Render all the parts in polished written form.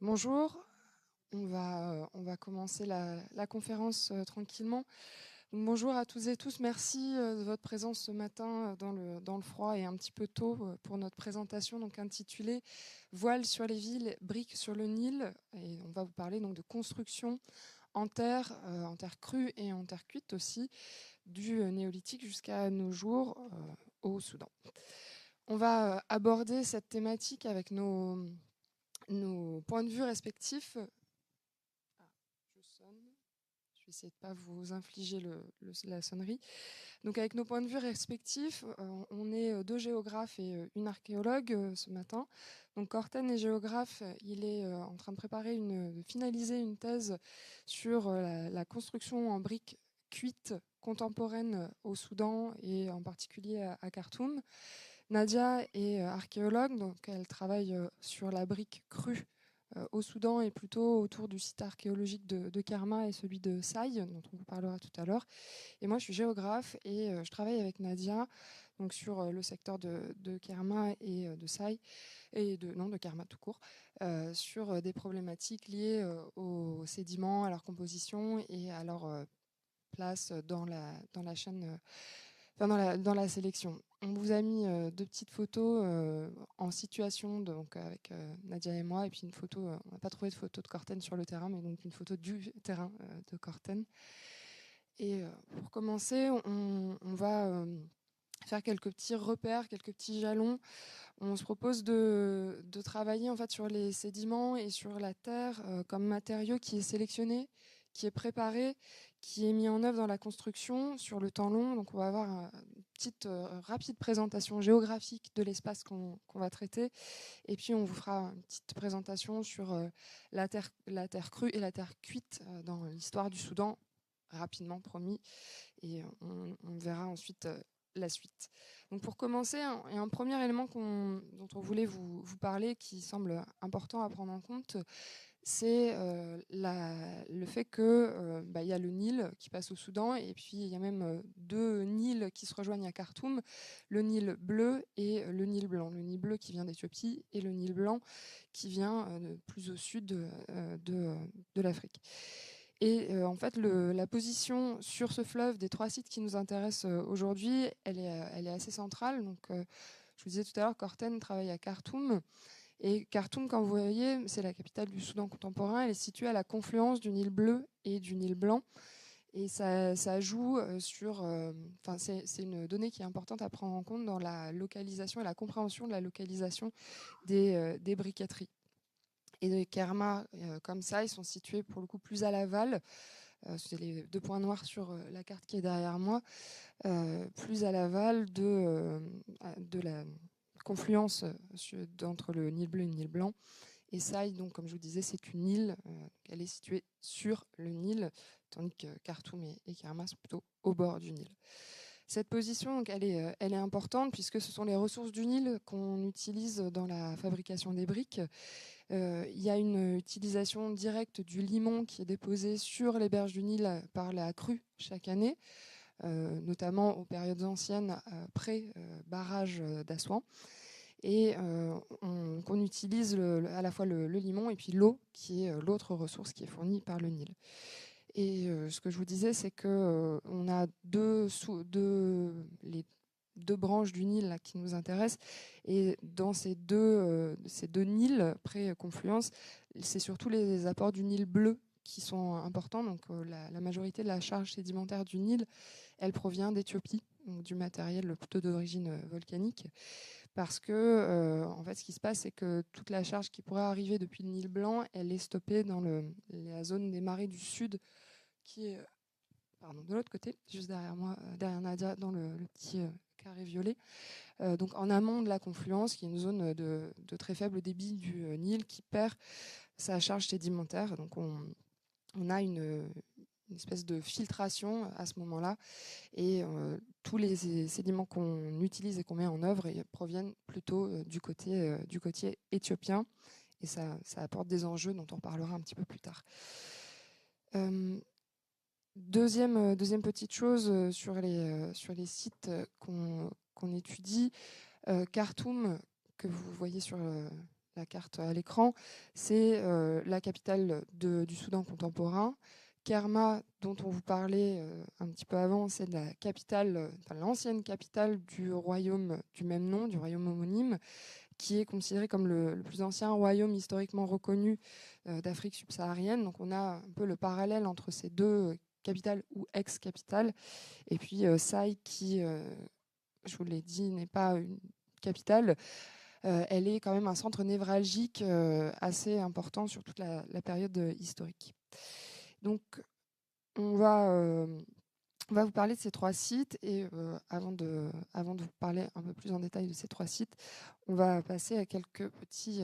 Bonjour, on va commencer la conférence tranquillement. Donc, bonjour à tous et tous, merci de votre présence ce matin dans le froid et un petit peu tôt pour notre présentation donc intitulée Voile sur les villes, briques sur le Nil. Et on va vous parler donc de construction en terre crue et en terre cuite aussi, du néolithique jusqu'à nos jours au Soudan. On va aborder cette thématique avec nos points de vue respectifs. Ah, je sonne. Je vais essayer de ne pas vous infliger la sonnerie. Donc avec nos points de vue respectifs, on est deux géographes et une archéologue ce matin. Donc Corten est géographe, il est en train de finaliser une thèse sur la construction en briques cuites contemporaines au Soudan et en particulier à Khartoum. Nadia est archéologue, donc elle travaille sur la brique crue au Soudan et plutôt autour du site archéologique de Kerma et celui de Saï, dont on vous parlera tout à l'heure. Et moi, je suis géographe et je travaille avec Nadia donc sur le secteur de Kerma et de Saï, et de Kerma tout court, sur des problématiques liées aux sédiments, à leur composition et à leur place dans la chaîne, enfin dans la sélection. On vous a mis deux petites photos en situation, donc avec Nadia et moi, et puis une photo, on n'a pas trouvé de photo de Corten sur le terrain, mais donc une photo du terrain de Corten. Et pour commencer, on va faire quelques petits repères, quelques petits jalons. On se propose de travailler en fait sur les sédiments et sur la terre comme matériau qui est sélectionné, qui est préparé, qui est mis en œuvre dans la construction sur le temps long. Donc on va avoir une petite rapide présentation géographique de l'espace qu'on va traiter. Et puis on vous fera une petite présentation sur la terre crue et la terre cuite dans l'histoire du Soudan, rapidement promis. Et on verra ensuite la suite. Donc pour commencer, il y a un premier élément dont on voulait vous parler qui semble important à prendre en compte, c'est le fait que il y a le Nil qui passe au Soudan et puis il y a même deux Nils qui se rejoignent à Khartoum, le Nil bleu et le Nil blanc. Le Nil bleu qui vient d'Éthiopie et le Nil blanc qui vient plus au sud de l'Afrique. Et en fait, la position sur ce fleuve des trois sites qui nous intéressent aujourd'hui, elle est assez centrale. Donc, je vous disais tout à l'heure, Corten travaille à Khartoum. Et Khartoum, quand vous voyez, c'est la capitale du Soudan contemporain. Elle est située à la confluence du Nil bleu et du Nil blanc. Et ça joue sur... Enfin, c'est une donnée qui est importante à prendre en compte dans la localisation et la compréhension de la localisation des briqueteries. Et de Kerma, comme ça, ils sont situés pour le coup plus à l'aval. C'est les deux points noirs sur la carte qui est derrière moi. Plus à l'aval de la confluence entre le Nil bleu et le Nil blanc. Et Saï, donc, comme je vous disais, c'est une île. Elle est située sur le Nil, tandis que Khartoum et Kerma sont plutôt au bord du Nil. Cette position, donc, elle est importante puisque ce sont les ressources du Nil qu'on utilise dans la fabrication des briques. Il y a une utilisation directe du limon qui est déposé sur les berges du Nil par la crue chaque année, notamment aux périodes anciennes, pré-barrage d'Assouan. Et qu'on utilise à la fois le limon et puis l'eau, qui est l'autre ressource qui est fournie par le Nil. Et ce que je vous disais, c'est que on a les deux branches du Nil là, qui nous intéressent. Et dans ces deux Nils pré-confluence, c'est surtout les apports du Nil bleu qui sont importants. Donc la majorité de la charge sédimentaire du Nil, elle provient d'Éthiopie, donc du matériel plutôt d'origine volcanique. Parce que en fait, ce qui se passe, c'est que toute la charge qui pourrait arriver depuis le Nil blanc, elle est stoppée dans la zone des marais du sud, qui est de l'autre côté, juste derrière moi, derrière Nadia, dans le petit carré violet. Donc en amont de la confluence, qui est une zone de très faible débit du Nil, qui perd sa charge sédimentaire. Donc on a une espèce de filtration à ce moment-là. Et tous les sédiments qu'on utilise et qu'on met en œuvre proviennent plutôt du côté éthiopien. Et ça apporte des enjeux dont on parlera un petit peu plus tard. Deuxième petite chose sur les sites qu'on étudie, Khartoum, que vous voyez la carte à l'écran, c'est la capitale du Soudan contemporain. Kerma, dont on vous parlait un petit peu avant, c'est la capitale, l'ancienne capitale du royaume du même nom, du royaume homonyme, qui est considéré comme le plus ancien royaume historiquement reconnu d'Afrique subsaharienne. Donc on a un peu le parallèle entre ces deux capitales ou ex-capitales. Et puis Saï, qui, je vous l'ai dit, n'est pas une capitale, elle est quand même un centre névralgique assez important sur toute la période historique. Donc on va vous parler de ces 3 sites et avant de vous parler un peu plus en détail de ces 3 sites, on va passer à quelques petits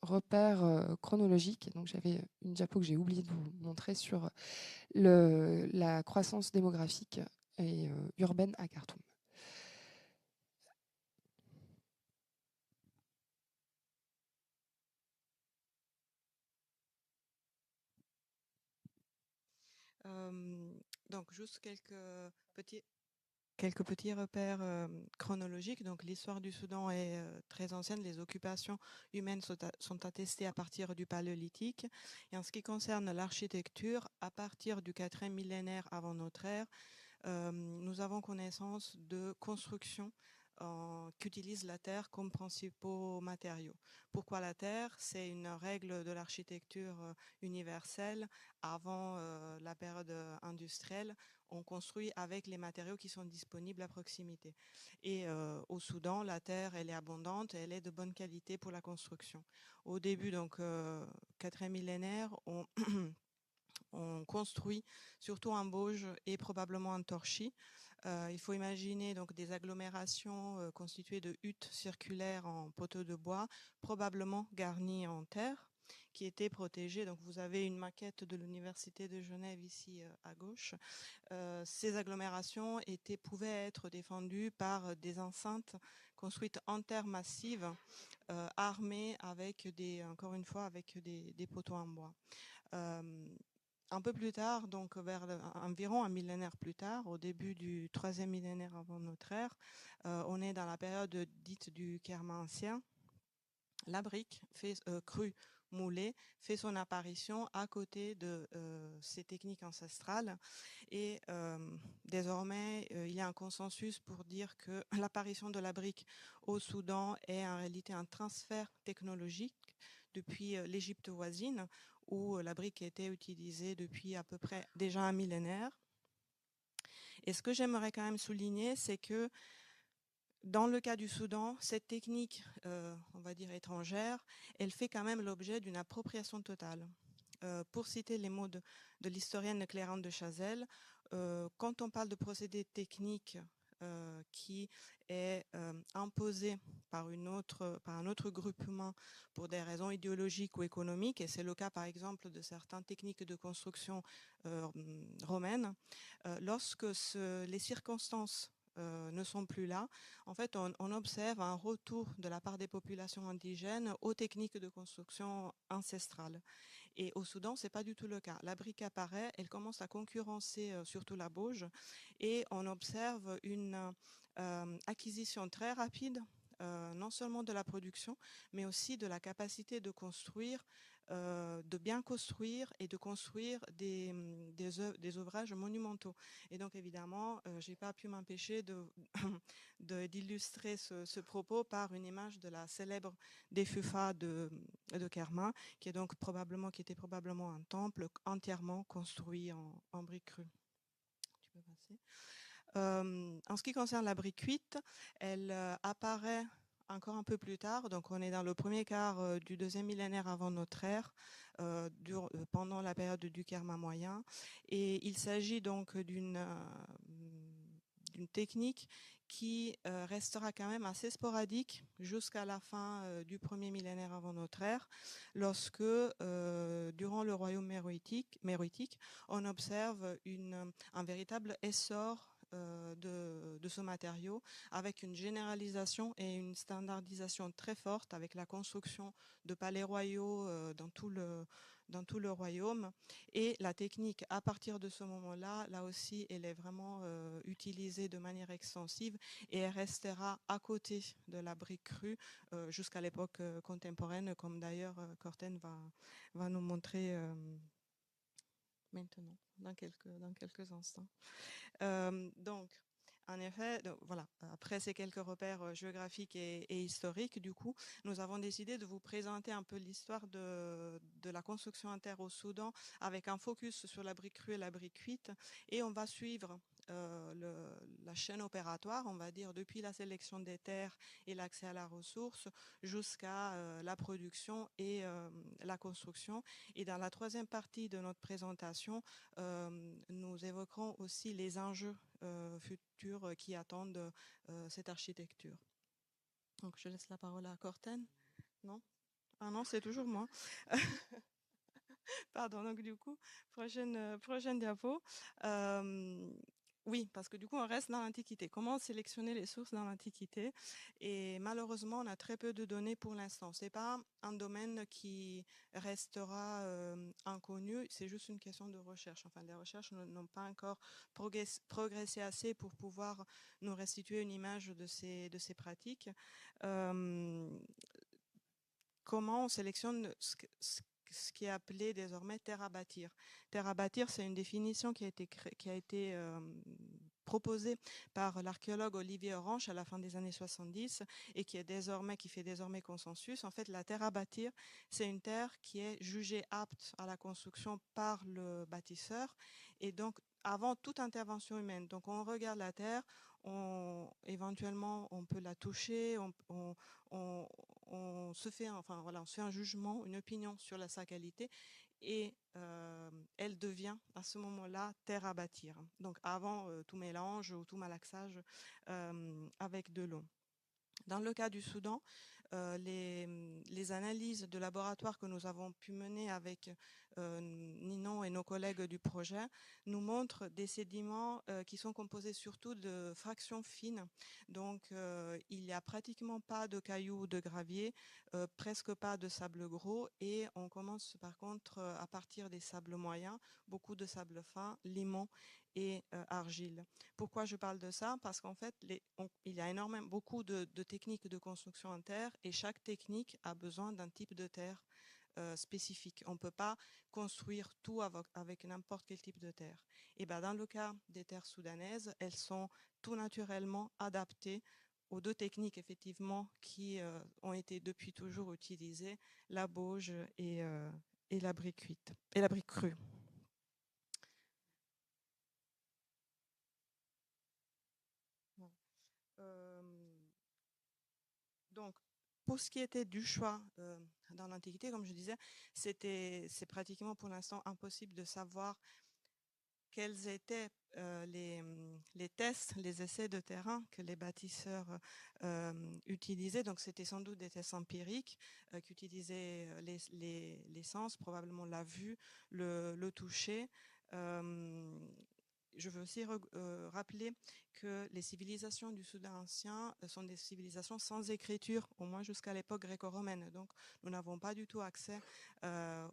repères chronologiques. Donc j'avais une diapo que j'ai oublié de vous montrer sur la croissance démographique et urbaine à Khartoum. Donc, juste quelques petits repères chronologiques. Donc, l'histoire du Soudan est très ancienne. Les occupations humaines sont attestées à partir du Paléolithique. Et en ce qui concerne l'architecture, à partir du 4e millénaire avant notre ère, nous avons connaissance de constructions qui utilisent la terre comme principaux matériaux. Pourquoi la terre? C'est une règle de l'architecture universelle. Avant la période industrielle, on construit avec les matériaux qui sont disponibles à proximité. Et au Soudan, la terre, elle est abondante et elle est de bonne qualité pour la construction. Au début, donc, 4e millénaire, on construit surtout en bauge et probablement en torchis. Il faut imaginer donc des agglomérations constituées de huttes circulaires en poteaux de bois, probablement garnies en terre, qui étaient protégées. Donc vous avez une maquette de l'Université de Genève ici à gauche. Ces agglomérations pouvaient être défendues par des enceintes construites en terre massive, armées avec encore une fois, avec des poteaux en bois. Un peu plus tard, donc environ un millénaire plus tard, au début du 3e millénaire avant notre ère, on est dans la période dite du Kerma ancien. La brique crue moulée fait son apparition à côté de ces techniques ancestrales et désormais il y a un consensus pour dire que l'apparition de la brique au Soudan est en réalité un transfert technologique depuis l'Égypte voisine où la brique était utilisée depuis à peu près déjà un millénaire. Et ce que j'aimerais quand même souligner, c'est que dans le cas du Soudan, cette technique, on va dire étrangère, elle fait quand même l'objet d'une appropriation totale. Pour citer les mots de l'historienne Clérande de Chazelle, quand on parle de procédé technique qui est imposé par un autre groupement pour des raisons idéologiques ou économiques, et c'est le cas par exemple de certaines techniques de construction romaines, lorsque les circonstances ne sont plus là, en fait, on observe un retour de la part des populations indigènes aux techniques de construction ancestrales. Et au Soudan, c'est pas du tout le cas. La brique apparaît, elle commence à concurrencer surtout la bauge, et on observe une acquisition très rapide, non seulement de la production, mais aussi de la capacité de construire, de bien construire et de construire des ouvrages monumentaux. Et donc évidemment, j'ai pas pu m'empêcher d'illustrer ce propos par une image de la célèbre Defufa de Kerma, qui était probablement un temple entièrement construit en briques crues. Tu peux passer. En ce qui concerne la brique cuite, elle apparaît encore un peu plus tard, donc on est dans le premier quart du 2e millénaire avant notre ère, pendant la période du Kerma moyen, et il s'agit donc d'une technique qui restera quand même assez sporadique jusqu'à la fin du 1er millénaire avant notre ère, lorsque, durant le royaume méroïtique, on observe un véritable essor de ce matériau, avec une généralisation et une standardisation très forte, avec la construction de palais royaux dans tout dans tout le royaume. Et la technique, à partir de ce moment-là, là aussi, elle est vraiment utilisée de manière extensive et elle restera à côté de la brique crue jusqu'à l'époque contemporaine, comme d'ailleurs Corten va nous montrer maintenant, dans quelques instants. Donc, en effet, voilà. Après ces quelques repères géographiques et historiques, du coup, nous avons décidé de vous présenter un peu l'histoire de la construction en terre au Soudan avec un focus sur la brique crue et la brique cuite. Et on va suivre la chaîne opératoire, on va dire, depuis la sélection des terres et l'accès à la ressource jusqu'à la production et la construction. Et dans la troisième partie de notre présentation, nous évoquerons aussi les enjeux futurs qui attendent cette architecture. Donc, je laisse la parole à Corten. Non? Ah non, c'est toujours moi. Pardon, donc du coup, prochaine diapo. Oui, parce que du coup, on reste dans l'Antiquité. Comment sélectionner les sources dans l'Antiquité? Et malheureusement, on a très peu de données pour l'instant. C'est pas un domaine qui restera inconnu, c'est juste une question de recherche. Enfin, les recherches n'ont pas encore progressé assez pour pouvoir nous restituer une image de ces pratiques. Comment on sélectionne ce qui est appelé désormais terre à bâtir. Terre à bâtir, c'est une définition qui a été proposée par l'archéologue Olivier Orange à la fin des années 70 et qui fait désormais consensus. En fait, la terre à bâtir, c'est une terre qui est jugée apte à la construction par le bâtisseur et donc avant toute intervention humaine. Donc on regarde la terre, éventuellement on peut la toucher, on se fait un jugement, une opinion sur sa qualité et elle devient à ce moment-là terre à bâtir. Donc avant tout mélange ou tout malaxage avec de l'eau. Dans le cas du Soudan, les analyses de laboratoire que nous avons pu mener avec Ninon et nos collègues du projet nous montrent des sédiments qui sont composés surtout de fractions fines. Donc, il n'y a pratiquement pas de cailloux ou de gravier, presque pas de sable gros et on commence par contre à partir des sables moyens, beaucoup de sable fin, limon et argile. Pourquoi je parle de ça? Parce qu'en fait, il y a beaucoup de techniques de construction en terre et chaque technique a besoin d'un type de terre spécifique. On ne peut pas construire tout avec n'importe quel type de terre. Et ben, dans le cas des terres soudanaises, elles sont tout naturellement adaptées aux deux techniques effectivement qui ont été depuis toujours utilisées, la bauge et la brique cuite et la brique crue. Donc, pour ce qui était du choix dans l'Antiquité, comme je disais, c'est pratiquement pour l'instant impossible de savoir quels étaient les tests, les essais de terrain que les bâtisseurs utilisaient. Donc, c'était sans doute des tests empiriques qui utilisaient les sens, probablement la vue, le toucher. Je veux aussi rappeler que les civilisations du Soudan ancien sont des civilisations sans écriture, au moins jusqu'à l'époque gréco-romaine. Donc, nous n'avons pas du tout accès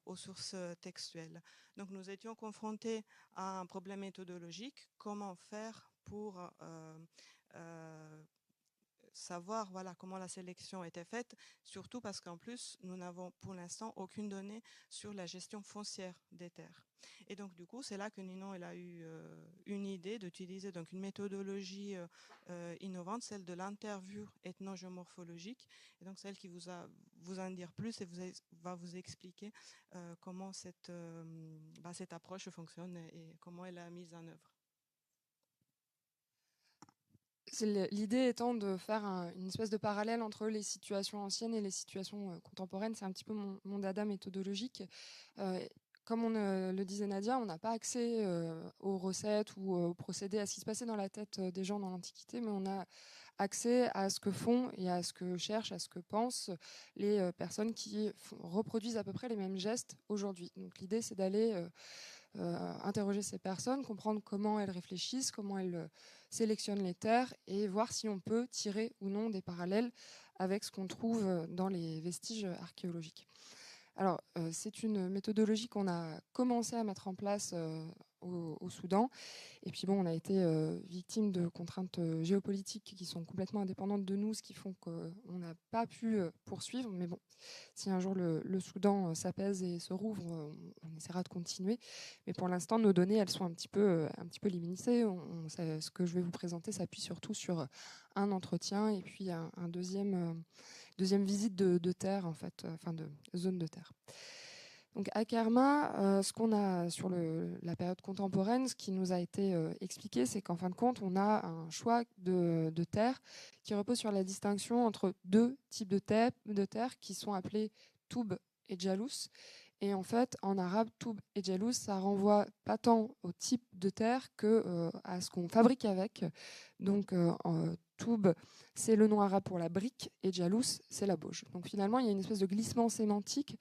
aux sources textuelles. Donc, nous étions confrontés à un problème méthodologique. Comment faire pour savoir comment la sélection était faite, surtout parce qu'en plus, nous n'avons pour l'instant aucune donnée sur la gestion foncière des terres. Et donc, du coup, c'est là que Ninon a eu une idée d'utiliser donc une méthodologie innovante, celle de l'interview ethnogéomorphologique, et donc celle qui vous en dire plus et va vous expliquer comment cette approche fonctionne et comment elle a mise en œuvre. L'idée étant de faire une espèce de parallèle entre les situations anciennes et les situations contemporaines. C'est un petit peu mon dada méthodologique. Comme le disait Nadia, on n'a pas accès aux recettes ou aux procédés, à ce qui se passait dans la tête des gens dans l'Antiquité, mais on a accès à ce que font et à ce que cherchent, à ce que pensent les personnes qui reproduisent à peu près les mêmes gestes aujourd'hui. Donc l'idée, c'est d'aller interroger ces personnes, comprendre comment elles réfléchissent, comment elles sélectionnent les terres et voir si on peut tirer ou non des parallèles avec ce qu'on trouve dans les vestiges archéologiques. Alors, c'est une méthodologie qu'on a commencé à mettre en place au Soudan. Et puis bon, on a été victime de contraintes géopolitiques qui sont complètement indépendantes de nous, ce qui font qu'on n'a pas pu poursuivre. Mais bon, si un jour le Soudan s'apaise et se rouvre, on essaiera de continuer. Mais pour l'instant, nos données, elles sont un petit peu limitées. Ce que je vais vous présenter s'appuie surtout sur un entretien et puis un deuxième visite de terre, en fait, enfin de zone de terre. Donc à Kerma, ce qu'on a sur la période contemporaine, ce qui nous a été expliqué, c'est qu'en fin de compte, on a un choix de terre qui repose sur la distinction entre deux types de terre qui sont appelés toub et djalous. Et en fait, en arabe, toub et djalous, ça renvoie pas tant au type de terre que à ce qu'on fabrique avec. Donc toub, c'est le nom arabe pour la brique, et djalous, c'est la bauge. Donc finalement, il y a une espèce de glissement sémantique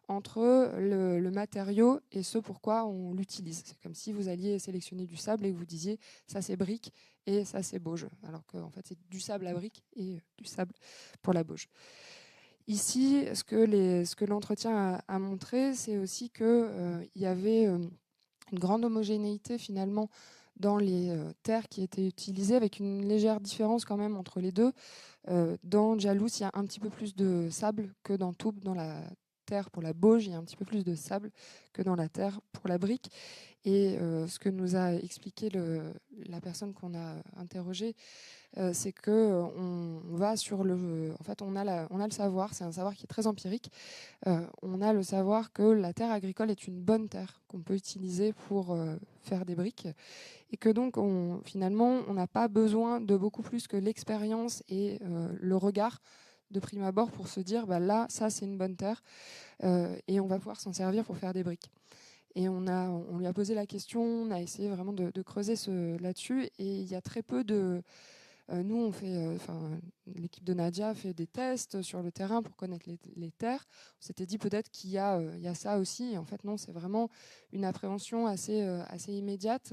entre le matériau et ce pourquoi on l'utilise. C'est comme si vous alliez sélectionner du sable et que vous disiez ça c'est brique et ça c'est bauge, alors qu'en fait c'est du sable à brique et du sable pour la bauge. Ici, ce que l'entretien a montré, c'est aussi qu'il y avait une grande homogénéité finalement dans les terres qui étaient utilisées, avec une légère différence quand même entre les deux. Dans Djalous, il y a un petit peu plus de sable que dans Toub. Dans la terre pour la bauge, il y a un petit peu plus de sable que dans la terre pour la brique. Et ce que nous a expliqué la personne qu'on a interrogée, c'est que on va sur le. En fait, on a le savoir. C'est un savoir qui est très empirique. On a le savoir que la terre agricole est une bonne terre qu'on peut utiliser pour faire des briques, et que donc finalement, on n'a pas besoin de beaucoup plus que l'expérience et le regard de prime abord pour se dire bah là, ça c'est une bonne terre et on va pouvoir s'en servir pour faire des briques. Et on lui a posé la question, on a essayé vraiment de creuser là-dessus, et il y a très peu de. Nous, l'équipe de Nadia fait des tests sur le terrain pour connaître les terres. On s'était dit peut-être qu'il y a ça aussi. Et en fait, non, c'est vraiment une appréhension assez immédiate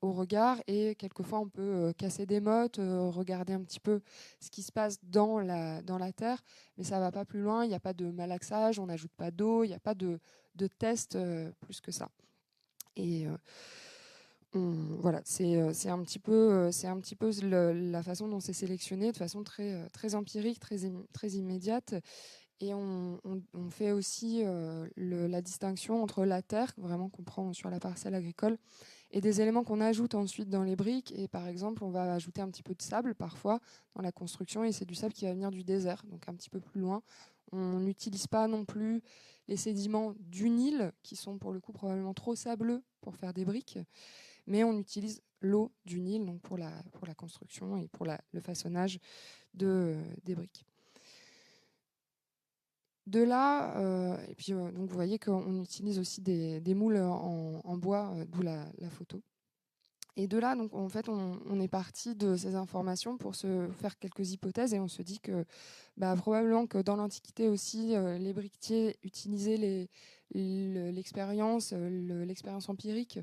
au regard. Et quelquefois, on peut casser des mottes, regarder un petit peu ce qui se passe dans la terre. Mais ça ne va pas plus loin. Il n'y a pas de malaxage, on n'ajoute pas d'eau, il n'y a pas de test plus que ça. Et voilà, c'est un petit peu la façon dont c'est sélectionné, de façon très empirique, très immédiate. Et on fait aussi la distinction entre la terre, vraiment qu'on prend sur la parcelle agricole, et des éléments qu'on ajoute ensuite dans les briques. Et par exemple, on va ajouter un petit peu de sable parfois dans la construction, et c'est du sable qui va venir du désert, donc un petit peu plus loin. On n'utilise pas non plus les sédiments du Nil, qui sont pour le coup probablement trop sableux pour faire des briques, mais on utilise l'eau du Nil donc pour la construction et pour le façonnage des briques. De là, et puis donc vous voyez qu'on utilise aussi des moules en bois, d'où la photo. Et de là, donc en fait, on est parti de ces informations pour se faire quelques hypothèses, et on se dit que probablement que dans l'Antiquité aussi, les briquetiers utilisaient l'expérience empirique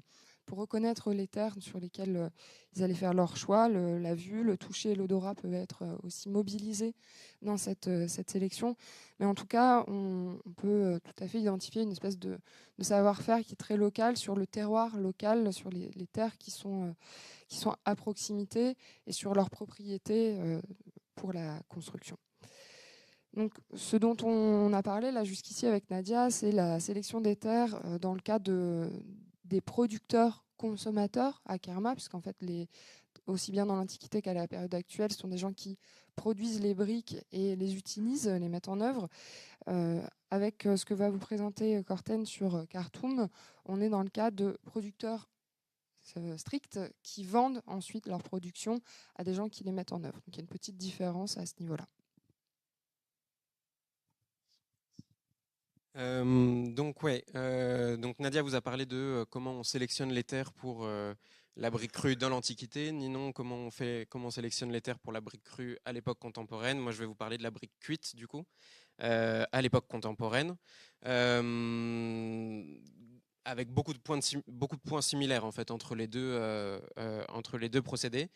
pour reconnaître les terres sur lesquelles ils allaient faire leur choix. La vue, le toucher et l'odorat peuvent être aussi mobilisés dans cette sélection. Mais en tout cas, on peut tout à fait identifier une espèce de savoir-faire qui est très local sur le terroir local, sur les terres qui sont à proximité et sur leurs propriétés pour la construction. Donc, ce dont on a parlé là jusqu'ici avec Nadia, c'est la sélection des terres dans le cas des producteurs consommateurs à Kerma, puisqu'en fait, aussi bien dans l'Antiquité qu'à la période actuelle, ce sont des gens qui produisent les briques et les utilisent, les mettent en œuvre. Avec ce que va vous présenter Corten sur Khartoum, on est dans le cas de producteurs stricts qui vendent ensuite leur production à des gens qui les mettent en œuvre. Donc il y a une petite différence à ce niveau-là. Donc Nadia vous a parlé de comment on sélectionne les terres pour la brique crue dans l'Antiquité. Ninon, comment on sélectionne les terres pour la brique crue à l'époque contemporaine. Moi, je vais vous parler de la brique cuite du coup à l'époque contemporaine, avec beaucoup de points similaires en fait entre les deux procédés.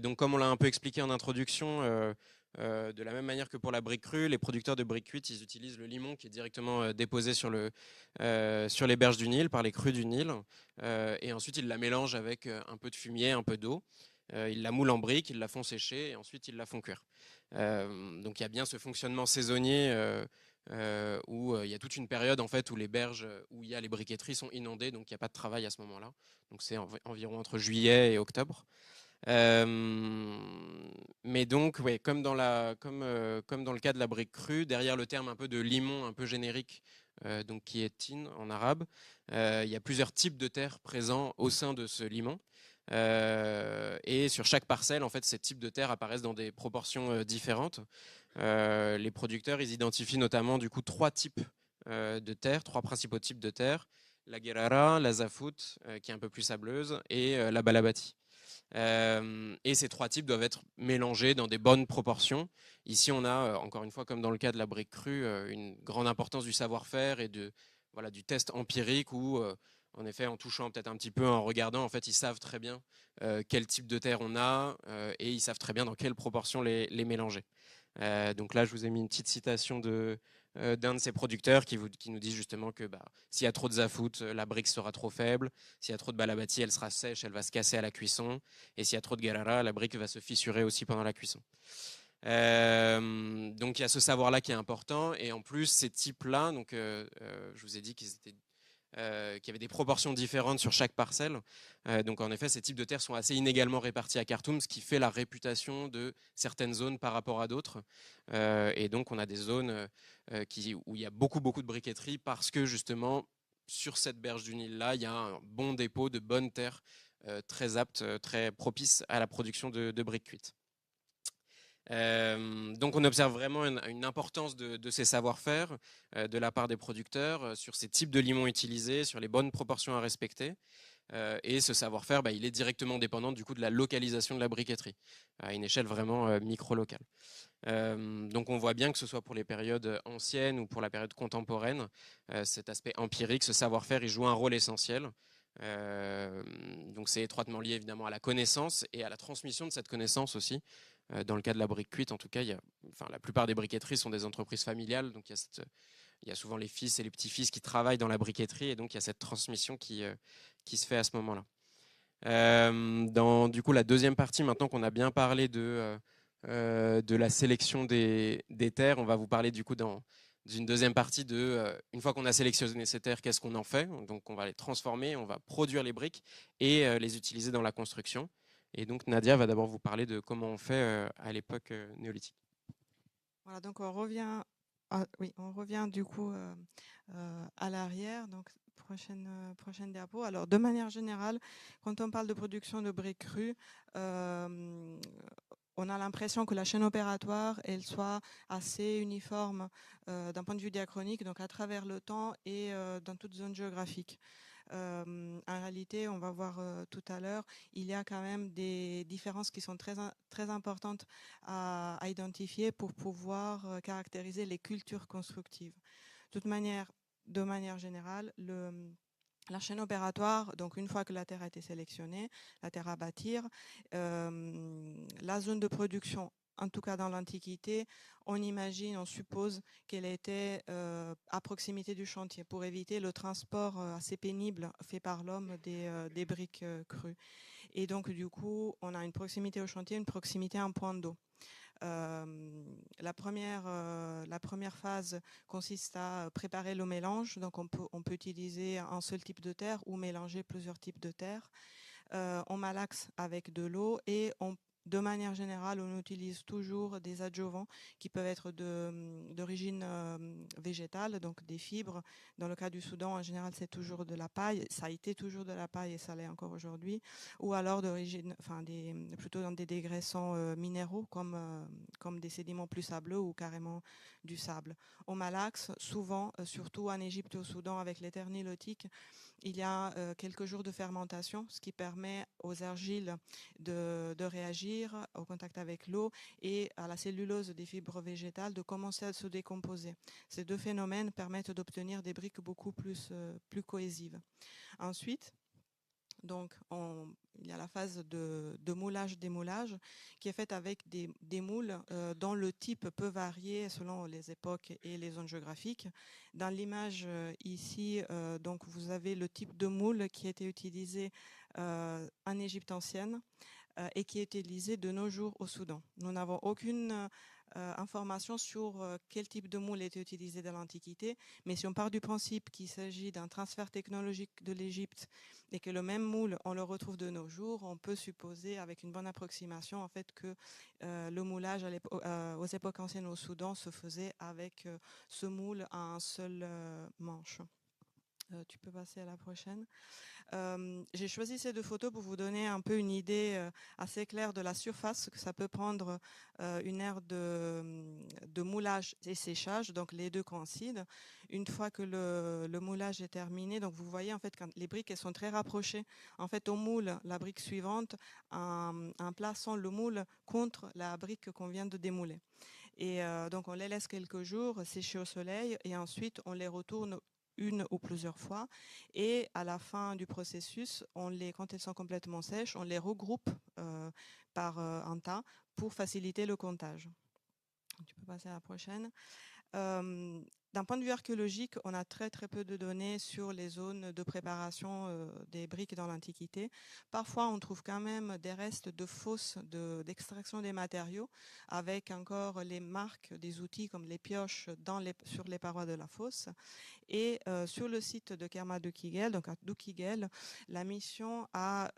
Donc comme on l'a un peu expliqué en introduction. De la même manière que pour la brique crue, les producteurs de briques cuites, ils utilisent le limon qui est directement déposé sur les berges du Nil, par les crues du Nil. Et ensuite, ils la mélangent avec un peu de fumier, un peu d'eau. Ils la moulent en briques, ils la font sécher et ensuite ils la font cuire. Donc il y a bien ce fonctionnement saisonnier où il y a toute une période en fait où les berges, où il y a les briqueteries sont inondées, donc il n'y a pas de travail à ce moment-là. Donc c'est environ entre juillet et octobre. Mais donc, ouais, comme dans le cas de la brique crue, derrière le terme un peu de limon, un peu générique, donc qui est tin en arabe, il y a plusieurs types de terres présents au sein de ce limon. Et sur chaque parcelle, en fait, ces types de terres apparaissent dans des proportions différentes. Les producteurs, ils identifient notamment du coup trois types de terres, trois principaux types de terres: la guerrara, la zafout, qui est un peu plus sableuse, et la balabati. Et ces trois types doivent être mélangés dans des bonnes proportions. Ici, on a, encore une fois, comme dans le cas de la brique crue, une grande importance du savoir-faire et voilà, du test empirique où, en effet, en touchant peut-être un petit peu, en regardant, en fait, ils savent très bien quel type de terre on a et ils savent très bien dans quelle proportion les mélanger. Donc là, je vous ai mis une petite citation d'un de ces producteurs qui nous dit justement que s'il y a trop de zafout, la brique sera trop faible. S'il y a trop de balabati, elle sera sèche, elle va se casser à la cuisson. Et s'il y a trop de garara, la brique va se fissurer aussi pendant la cuisson. Donc il y a ce savoir-là qui est important. Et en plus, ces types-là, donc je vous ai dit qu'il y avait des proportions différentes sur chaque parcelle. Donc en effet, ces types de terres sont assez inégalement répartis à Khartoum, ce qui fait la réputation de certaines zones par rapport à d'autres. Et donc on a des zones où il y a beaucoup de briqueterie parce que justement, sur cette berge du Nil-là, il y a un bon dépôt de bonnes terres très aptes, très propices à la production de briques cuites. Donc on observe vraiment une importance de ces savoir-faire de la part des producteurs sur ces types de limons utilisés, sur les bonnes proportions à respecter. Et ce savoir-faire, il est directement dépendant du coup de la localisation de la briqueterie, à une échelle vraiment micro-locale. Donc on voit bien que ce soit pour les périodes anciennes ou pour la période contemporaine, cet aspect empirique, ce savoir-faire, il joue un rôle essentiel. Donc c'est étroitement lié évidemment à la connaissance et à la transmission de cette connaissance aussi. Dans le cas de la brique cuite, en tout cas, la plupart des briqueteries sont des entreprises familiales, donc il y a souvent les fils et les petits-fils qui travaillent dans la briqueterie, et donc il y a cette transmission qui se fait à ce moment-là. Dans du coup la deuxième partie, maintenant qu'on a bien parlé de la sélection des terres, on va vous parler du coup d'une deuxième partie une fois qu'on a sélectionné ces terres, qu'est-ce qu'on en fait? Donc on va les transformer, on va produire les briques et les utiliser dans la construction. Et donc Nadia va d'abord vous parler de comment on fait à l'époque néolithique. Voilà, donc on revient du coup à l'arrière. Donc prochaine diapo. Alors de manière générale, quand on parle de production de briques crues, on a l'impression que la chaîne opératoire, elle soit assez uniforme d'un point de vue diachronique, donc à travers le temps et dans toute zone géographique. En réalité, on va voir tout à l'heure, il y a quand même des différences qui sont très importantes à identifier pour pouvoir caractériser les cultures constructives. De manière générale, la chaîne opératoire, donc une fois que la terre a été sélectionnée, la terre à bâtir, la zone de production, en tout cas dans l'Antiquité, on suppose qu'elle était à proximité du chantier pour éviter le transport assez pénible fait par l'homme des briques crues. Et donc du coup, on a une proximité au chantier, une proximité à un point d'eau. La première phase consiste à préparer le mélange. Donc on peut utiliser un seul type de terre ou mélanger plusieurs types de terre. On malaxe avec de l'eau et de manière générale, on utilise toujours des adjuvants qui peuvent être d'origine végétale, donc des fibres. Dans le cas du Soudan, en général, c'est toujours de la paille. Ça a été toujours de la paille et ça l'est encore aujourd'hui. Ou alors plutôt dans des dégraissants minéraux comme des sédiments plus sableux ou carrément du sable. On malaxe souvent, surtout en Égypte et au Soudan avec les terres nilotiques, il y a quelques jours de fermentation, ce qui permet aux argiles de réagir au contact avec l'eau et à la cellulose des fibres végétales de commencer à se décomposer. Ces deux phénomènes permettent d'obtenir des briques beaucoup plus cohésives. Ensuite, Donc, il y a la phase de moulage-démoulage qui est faite avec des moules dont le type peut varier selon les époques et les zones géographiques. Dans l'image ici, donc vous avez le type de moule qui a été utilisé en Égypte ancienne et qui est utilisé de nos jours au Soudan. Nous n'avons aucune information sur quel type de moule était utilisé dans l'Antiquité, mais si on part du principe qu'il s'agit d'un transfert technologique de l'Égypte et que le même moule, on le retrouve de nos jours, on peut supposer avec une bonne approximation en fait que le moulage aux époques anciennes au Soudan se faisait avec ce moule à un seul manche. Tu peux passer à la prochaine. J'ai choisi ces deux photos pour vous donner un peu une idée assez claire de la surface que ça peut prendre une aire de moulage et séchage, donc les deux coïncident. Une fois que le moulage est terminé, donc vous voyez en fait quand les briques elles sont très rapprochées, en fait on moule la brique suivante en plaçant le moule contre la brique qu'on vient de démouler. Et donc on les laisse quelques jours sécher au soleil et ensuite on les retourne une ou plusieurs fois et à la fin du processus, quand elles sont complètement sèches, on les regroupe par un tas pour faciliter le comptage. Tu peux passer à la prochaine. D'un point de vue archéologique, on a très peu de données sur les zones de préparation des briques dans l'Antiquité. Parfois, on trouve quand même des restes de fosses d'extraction des matériaux, avec encore les marques des outils comme les pioches sur les parois de la fosse. Et sur le site de Kerma Dukigel, donc à Dukigel, la mission a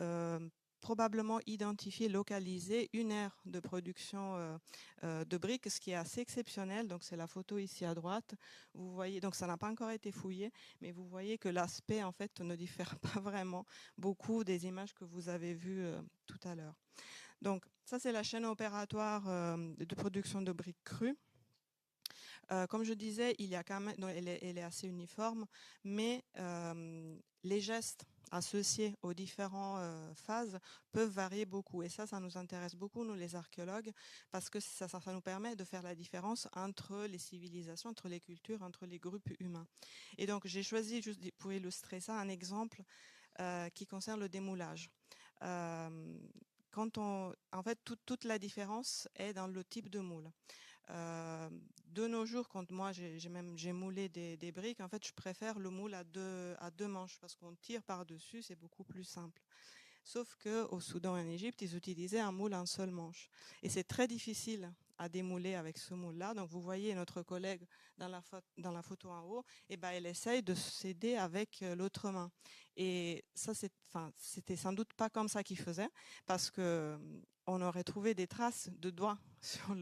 probablement identifié, localisé une aire de production de briques, ce qui est assez exceptionnel. Donc c'est la photo ici à droite. Vous voyez, donc ça n'a pas encore été fouillé, mais vous voyez que l'aspect en fait ne diffère pas vraiment beaucoup des images que vous avez vues tout à l'heure. Donc ça c'est la chaîne opératoire de production de briques crues. Comme je disais, il y a quand même, elle est assez uniforme, mais les gestes associés aux différentes phases peuvent varier beaucoup. Et ça nous intéresse beaucoup, nous les archéologues, parce que ça nous permet de faire la différence entre les civilisations, entre les cultures, entre les groupes humains. Et donc, j'ai choisi, juste pour illustrer ça, un exemple qui concerne le démoulage. En fait, toute la différence est dans le type de moule. De nos jours, quand moi j'ai moulé des briques, en fait je préfère le moule à deux manches parce qu'on tire par-dessus, c'est beaucoup plus simple. Sauf qu'au Soudan et en Égypte, ils utilisaient un moule à un seul manche. Et c'est très difficile à démouler avec ce moule-là. Donc vous voyez notre collègue dans la photo en haut, et ben elle essaye de s'aider avec l'autre main. Et ça, c'était sans doute pas comme ça qu'il faisait, parce que on aurait trouvé des traces de doigts sur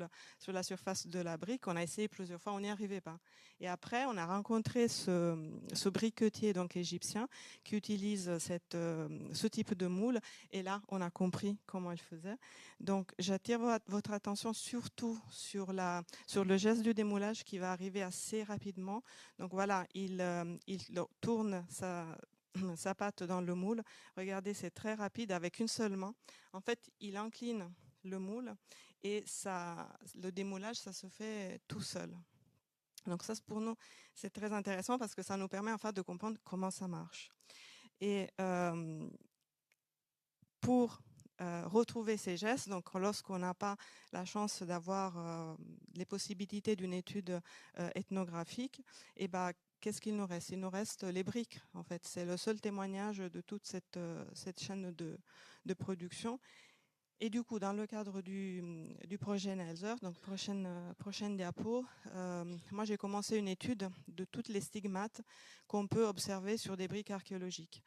la surface de la brique. On a essayé plusieurs fois, on n'y arrivait pas. Et après, on a rencontré ce briquetier donc égyptien qui utilise ce type de moule. Et là, on a compris comment il faisait. Donc, j'attire votre attention surtout sur le geste du démoulage qui va arriver assez rapidement. Donc voilà, il tourne sa patte dans le moule. Regardez, c'est très rapide avec une seule main. En fait, il incline le moule et le démoulage, ça se fait tout seul. Donc ça, pour nous, c'est très intéressant parce que ça nous permet en fait de comprendre comment ça marche. Et pour retrouver ces gestes, donc lorsqu'on n'a pas la chance d'avoir les possibilités d'une étude ethnographique, et ben qu'est-ce qu'il nous reste? Il nous reste les briques, en fait. C'est le seul témoignage de toute cette chaîne de production. Et du coup, dans le cadre du projet Nelzer, donc prochaine diapo, moi j'ai commencé une étude de toutes les stigmates qu'on peut observer sur des briques archéologiques.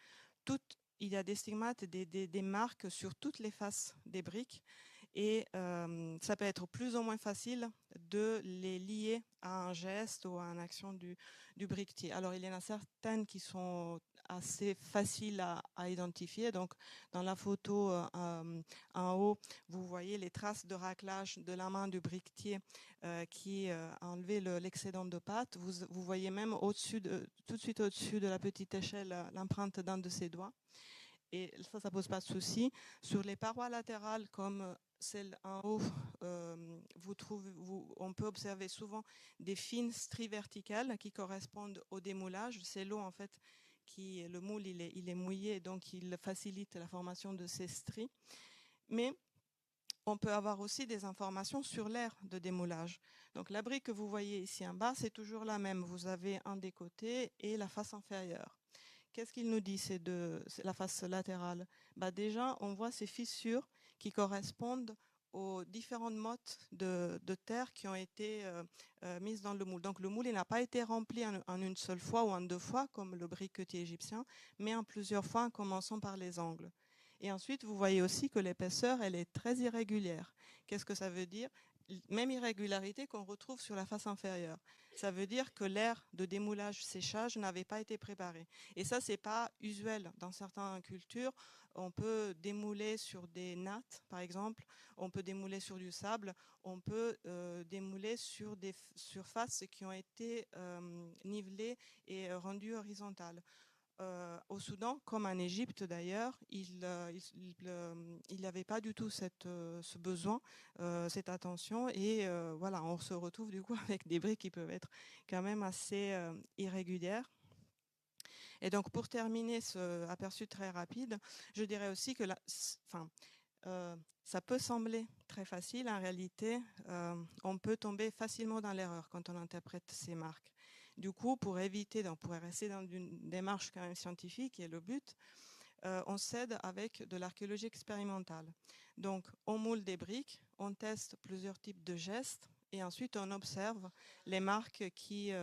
Il y a des stigmates, des marques sur toutes les faces des briques. Et ça peut être plus ou moins facile de les lier à un geste ou à une action du briquetier. Alors, il y en a certaines qui sont assez faciles à identifier. Donc, dans la photo en haut, vous voyez les traces de raclage de la main du briquetier qui a enlevé l'excédent de pâte. Vous voyez même tout de suite au-dessus de la petite échelle l'empreinte d'un de ses doigts. Et ça pose pas de souci. Sur les parois latérales, comme celle en haut, on peut observer souvent des fines stries verticales qui correspondent au démoulage. C'est l'eau en fait le moule il est mouillé, donc il facilite la formation de ces stries. Mais on peut avoir aussi des informations sur l'aire de démoulage. Donc la brique que vous voyez ici en bas, c'est toujours la même. Vous avez un des côtés et la face inférieure. Qu'est-ce qu'il nous dit, c'est la face latérale? Déjà, on voit ces fissures qui correspondent aux différentes mottes de terre qui ont été mises dans le moule. Donc le moule n'a pas été rempli en une seule fois ou en 2 fois, comme le briquetier égyptien, mais en plusieurs fois, en commençant par les angles. Et ensuite, vous voyez aussi que l'épaisseur, elle est très irrégulière. Qu'est-ce que ça veut dire? Même irrégularité qu'on retrouve sur la face inférieure. Ça veut dire que l'aire de démoulage-séchage n'avait pas été préparée. Et ça, c'est pas usuel dans certaines cultures. On peut démouler sur des nattes, par exemple. On peut démouler sur du sable. On peut démouler sur des surfaces qui ont été nivelées et rendues horizontales. Au Soudan, comme en Égypte d'ailleurs, il n'y avait pas du tout ce besoin, cette attention, et voilà, on se retrouve du coup avec des briques qui peuvent être quand même assez irrégulières. Et donc pour terminer ce aperçu très rapide, je dirais aussi que ça peut sembler très facile, en réalité, on peut tomber facilement dans l'erreur quand on interprète ces marques. Du coup, pour rester dans une démarche quand même scientifique, qui est le but, on s'aide avec de l'archéologie expérimentale. Donc, on moule des briques, on teste plusieurs types de gestes, et ensuite on observe les marques qui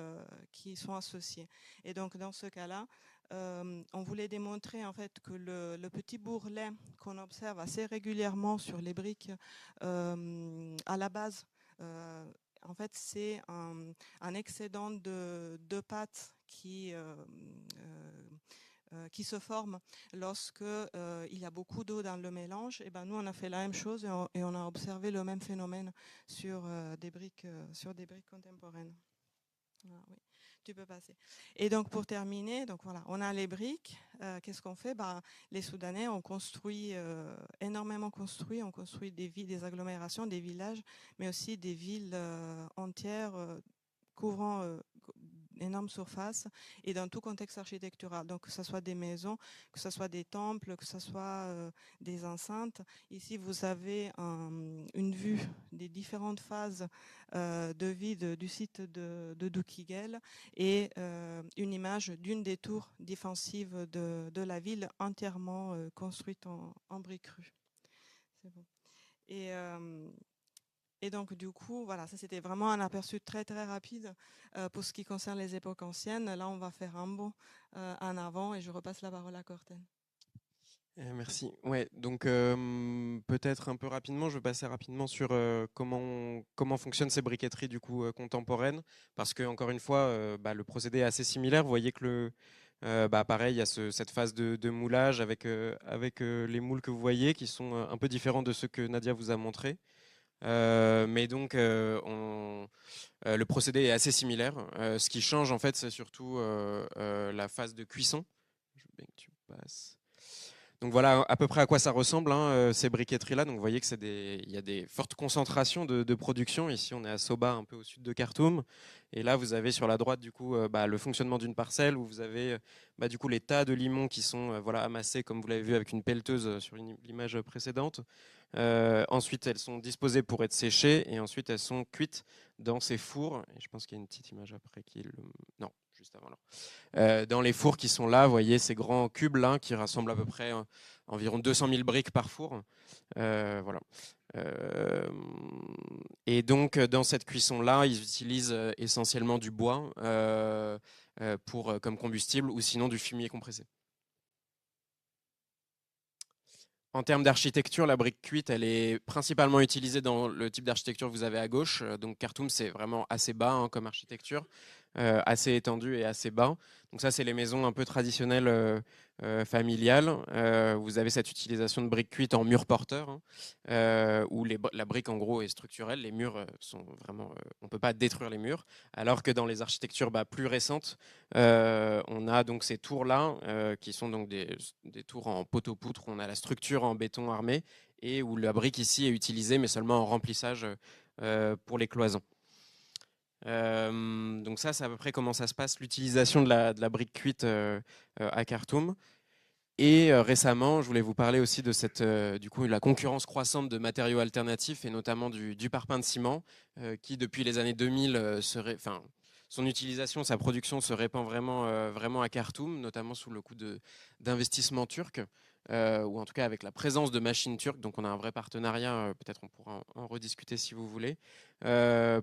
sont associées. Et donc, dans ce cas-là, on voulait démontrer en fait que le petit bourrelet qu'on observe assez régulièrement sur les briques à la base, en fait, c'est un excédent de pâte qui se forme lorsque il y a beaucoup d'eau dans le mélange. Et nous, on a fait la même chose et on a observé le même phénomène sur des briques contemporaines. Voilà, oui. Tu peux passer. Et donc pour terminer, donc voilà, on a les briques. Qu'est-ce qu'on fait? Les Soudanais ont construit énormément on construit des villes, des agglomérations, des villages, mais aussi des villes entières couvrant énorme surface et dans tout contexte architectural. Donc que ce soit des maisons, que ce soit des temples, que ce soit des enceintes. Ici, vous avez une vue des différentes phases de vie du site de Doukigel et une image d'une des tours défensives de la ville entièrement construite en briques crues. C'est bon. Et donc, du coup, voilà, ça c'était vraiment un aperçu très très rapide pour ce qui concerne les époques anciennes. Là, on va faire un bond en avant et je repasse la parole à Corten. Merci. Ouais, donc peut-être un peu rapidement, je vais passer rapidement sur comment fonctionnent ces briqueteries du coup contemporaines, parce que encore une fois, le procédé est assez similaire. Vous voyez que pareil, il y a cette phase de moulage avec les moules que vous voyez, qui sont un peu différents de ceux que Nadia vous a montrés. Mais donc, le procédé est assez similaire. Ce qui change, en fait, c'est surtout la phase de cuisson. Je veux bien que tu passes. Donc voilà à peu près à quoi ça ressemble, ces briqueteries-là. Donc vous voyez que il y a des fortes concentrations de production. Ici, on est à Soba, un peu au sud de Khartoum. Et là, vous avez sur la droite, du coup, le fonctionnement d'une parcelle où vous avez du coup les tas de limons qui sont amassés, comme vous l'avez vu avec une pelleteuse sur l'image précédente. Ensuite, elles sont disposées pour être séchées et ensuite elles sont cuites dans ces fours. Et je pense qu'il y a une petite image après non, juste avant là. Dans les fours qui sont là, vous voyez ces grands cubes là qui rassemblent à peu près environ 200 000 briques par four. Voilà. Et donc dans cette cuisson là, ils utilisent essentiellement du bois comme combustible ou sinon du fumier compressé. En termes d'architecture, la brique cuite, elle est principalement utilisée dans le type d'architecture que vous avez à gauche. Donc Khartoum, c'est vraiment assez bas comme architecture, assez étendu et assez bas. Donc ça, c'est les maisons un peu traditionnelles familiales. Vous avez cette utilisation de briques cuites en murs porteurs, où la brique, en gros, est structurelle. Les murs sont vraiment... on ne peut pas détruire les murs. Alors que dans les architectures plus récentes, on a donc ces tours-là, qui sont donc des tours en poteau-poutre. On a la structure en béton armé et où la brique ici est utilisée, mais seulement en remplissage pour les cloisons. Donc ça, c'est à peu près comment ça se passe, l'utilisation de la brique cuite à Khartoum. Et récemment, je voulais vous parler aussi de du coup, la concurrence croissante de matériaux alternatifs et notamment du parpaing de ciment, qui depuis les années 2000 son utilisation, sa production se répand vraiment à Khartoum, notamment sous le coup d'investissements turcs, ou en tout cas avec la présence de machines turques. Donc on a un vrai partenariat, peut-être on pourra en rediscuter si vous voulez.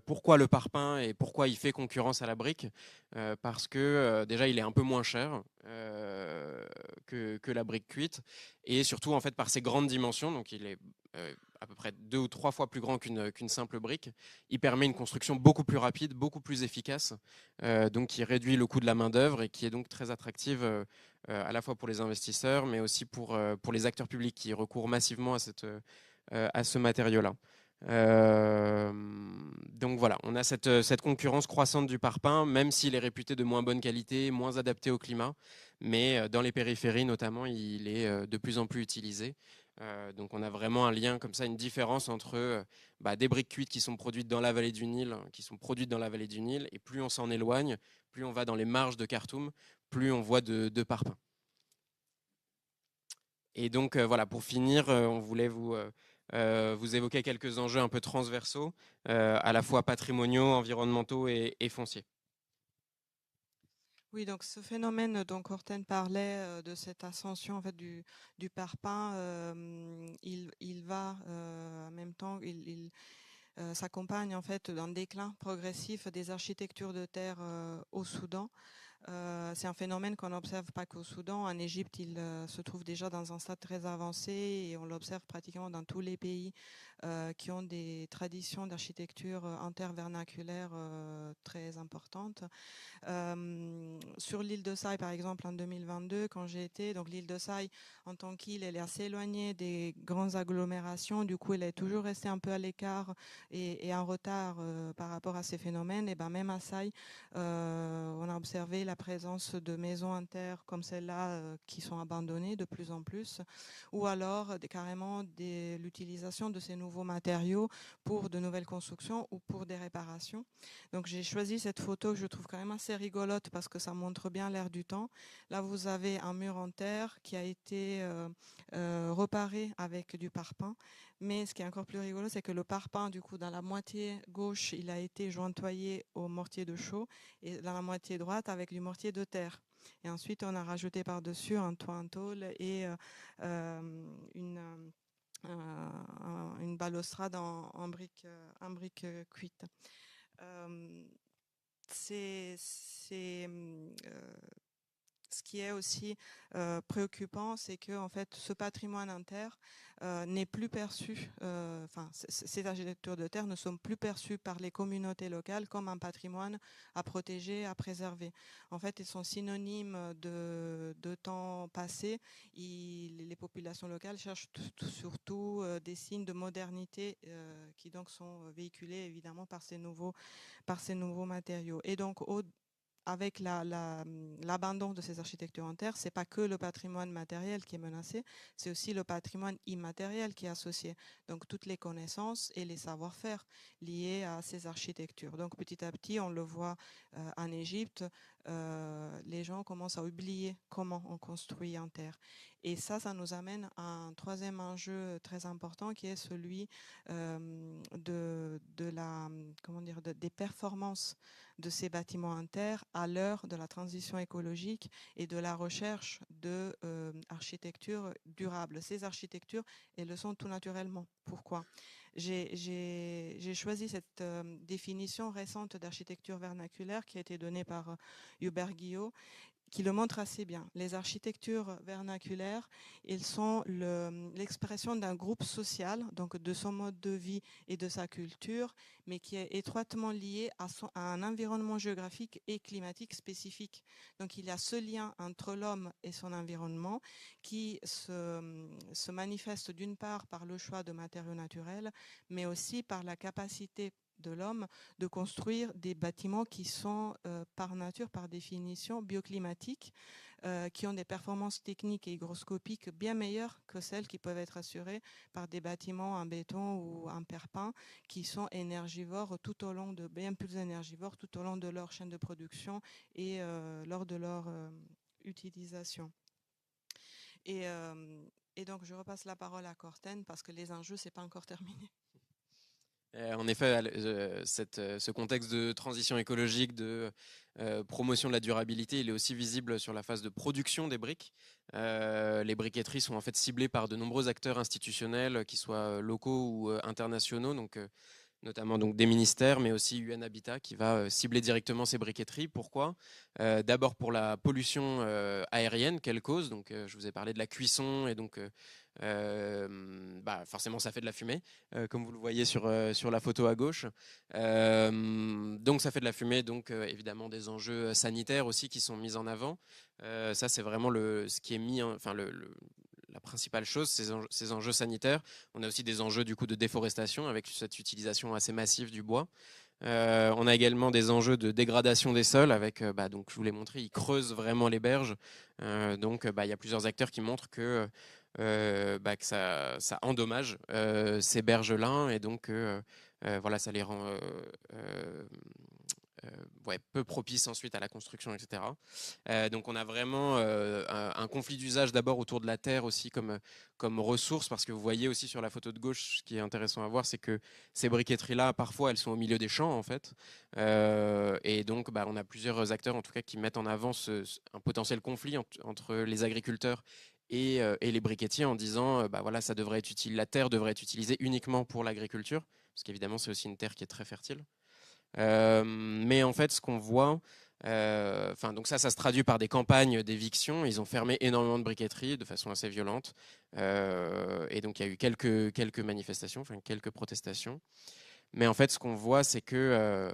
Pourquoi le parpaing et pourquoi il fait concurrence à la brique? Parce que déjà il est un peu moins cher que la brique cuite, et surtout en fait par ses grandes dimensions, donc il est à peu près 2 ou 3 fois plus grand qu'une simple brique. Il permet une construction beaucoup plus rapide, beaucoup plus efficace, donc qui réduit le coût de la main-d'œuvre et qui est donc très attractive à la fois pour les investisseurs, mais aussi pour les acteurs publics qui recourent massivement à ce matériau-là. Donc voilà, on a cette concurrence croissante du parpaing, même s'il est réputé de moins bonne qualité, moins adapté au climat, mais dans les périphéries notamment, il est de plus en plus utilisé. Donc on a vraiment un lien comme ça, une différence entre des briques cuites qui sont produites dans la vallée du Nil, et plus on s'en éloigne, plus on va dans les marges de Khartoum, plus on voit de parpaing. Et donc voilà, pour finir, on voulait vous évoquer quelques enjeux un peu transversaux, à la fois patrimoniaux, environnementaux et fonciers. Oui, donc ce phénomène dont Horten parlait, de cette ascension en fait du parpaing, il va en même temps, il s'accompagne en fait d'un déclin progressif des architectures de terre au Soudan. C'est un phénomène qu'on n'observe pas qu'au Soudan. En Égypte, il se trouve déjà dans un stade très avancé et on l'observe pratiquement dans tous les pays qui ont des traditions d'architecture intervernaculaire très importantes. Sur l'île de Saï, par exemple, en 2022, quand j'ai été, donc l'île de Saï, en tant qu'île, elle est assez éloignée des grandes agglomérations. Du coup, elle est toujours restée un peu à l'écart et en retard par rapport à ces phénomènes. Et ben même à Saï, on a observé la présence de maisons inter comme celle-là qui sont abandonnées de plus en plus, ou alors carrément l'utilisation de ces nouveaux matériaux pour de nouvelles constructions ou pour des réparations. Donc j'ai choisi cette photo que je trouve quand même assez rigolote parce que ça montre bien l'air du temps. Là, vous avez un mur en terre qui a été reparé avec du parpaing. Mais ce qui est encore plus rigolo, c'est que le parpaing, du coup, dans la moitié gauche, il a été jointoyé au mortier de chaux et dans la moitié droite avec du mortier de terre. Et ensuite, on a rajouté par-dessus un toit en tôle et une balustrade en briques cuites. Ce qui est aussi préoccupant, c'est que en fait, ce patrimoine inter n'est plus perçu, ces architectures de terre ne sont plus perçues par les communautés locales comme un patrimoine à protéger, à préserver. En fait, ils sont synonymes de temps passé. Les populations locales cherchent surtout des signes de modernité qui donc sont véhiculés évidemment par ces nouveaux matériaux. Et donc, avec l'abandon de ces architectures en terre, c'est pas que le patrimoine matériel qui est menacé, c'est aussi le patrimoine immatériel qui est associé. Donc toutes les connaissances et les savoir-faire liés à ces architectures. Donc petit à petit, on le voit en Égypte, les gens commencent à oublier comment on construit en terre. Et ça nous amène à un troisième enjeu très important qui est celui des performances de ces bâtiments en terre à l'heure de la transition écologique et de la recherche de architecture durable. Ces architectures, elles le sont tout naturellement. Pourquoi ? J'ai choisi cette définition récente d'architecture vernaculaire qui a été donnée par Hubert Guillot, qui le montre assez bien. Les architectures vernaculaires, elles sont l'expression d'un groupe social, donc de son mode de vie et de sa culture, mais qui est étroitement lié à un environnement géographique et climatique spécifique. Donc il y a ce lien entre l'homme et son environnement qui se manifeste d'une part par le choix de matériaux naturels, mais aussi par la capacité de l'homme de construire des bâtiments qui sont par nature, par définition, bioclimatiques qui ont des performances techniques et hygroscopiques bien meilleures que celles qui peuvent être assurées par des bâtiments en béton ou en perpin, qui sont énergivores tout au long bien plus énergivores tout au long de leur chaîne de production et lors de leur utilisation. Et donc, je repasse la parole à Corten parce que les enjeux, c'est pas encore terminé. En effet, ce contexte de transition écologique, de promotion de la durabilité, il est aussi visible sur la phase de production des briques. Les briqueteries sont en fait ciblées par de nombreux acteurs institutionnels, qu'ils soient locaux ou internationaux, donc notamment donc des ministères, mais aussi UN Habitat qui va cibler directement ces briqueteries. Pourquoi ? D'abord pour la pollution aérienne qu'elle cause. Donc, je vous ai parlé de la cuisson et donc forcément ça fait de la fumée, comme vous le voyez sur la photo à gauche. Donc ça fait de la fumée, donc évidemment des enjeux sanitaires aussi qui sont mis en avant. Ça c'est vraiment ce qui est mis, la principale chose, ces enjeux sanitaires. On a aussi des enjeux du coup de déforestation avec cette utilisation assez massive du bois. On a également des enjeux de dégradation des sols avec, donc je vous l'ai montré, ils creusent vraiment les berges. Donc il y a plusieurs acteurs qui montrent que ça endommage ces berges-là et donc voilà, ça les rend peu propices ensuite à la construction, etc. Donc on a vraiment un conflit d'usage d'abord autour de la terre aussi comme ressource, parce que vous voyez aussi sur la photo de gauche, ce qui est intéressant à voir, c'est que ces briqueteries-là, parfois, elles sont au milieu des champs, en fait. Et donc, on a plusieurs acteurs, en tout cas, qui mettent en avant un potentiel conflit entre les agriculteurs et les briquetiers en disant, voilà, la terre devrait être utilisée uniquement pour l'agriculture, parce qu'évidemment, c'est aussi une terre qui est très fertile. Mais en fait, ce qu'on voit, donc ça se traduit par des campagnes d'éviction. Ils ont fermé énormément de briqueteries de façon assez violente. Et donc, il y a eu quelques manifestations, quelques protestations. Mais en fait, ce qu'on voit, c'est que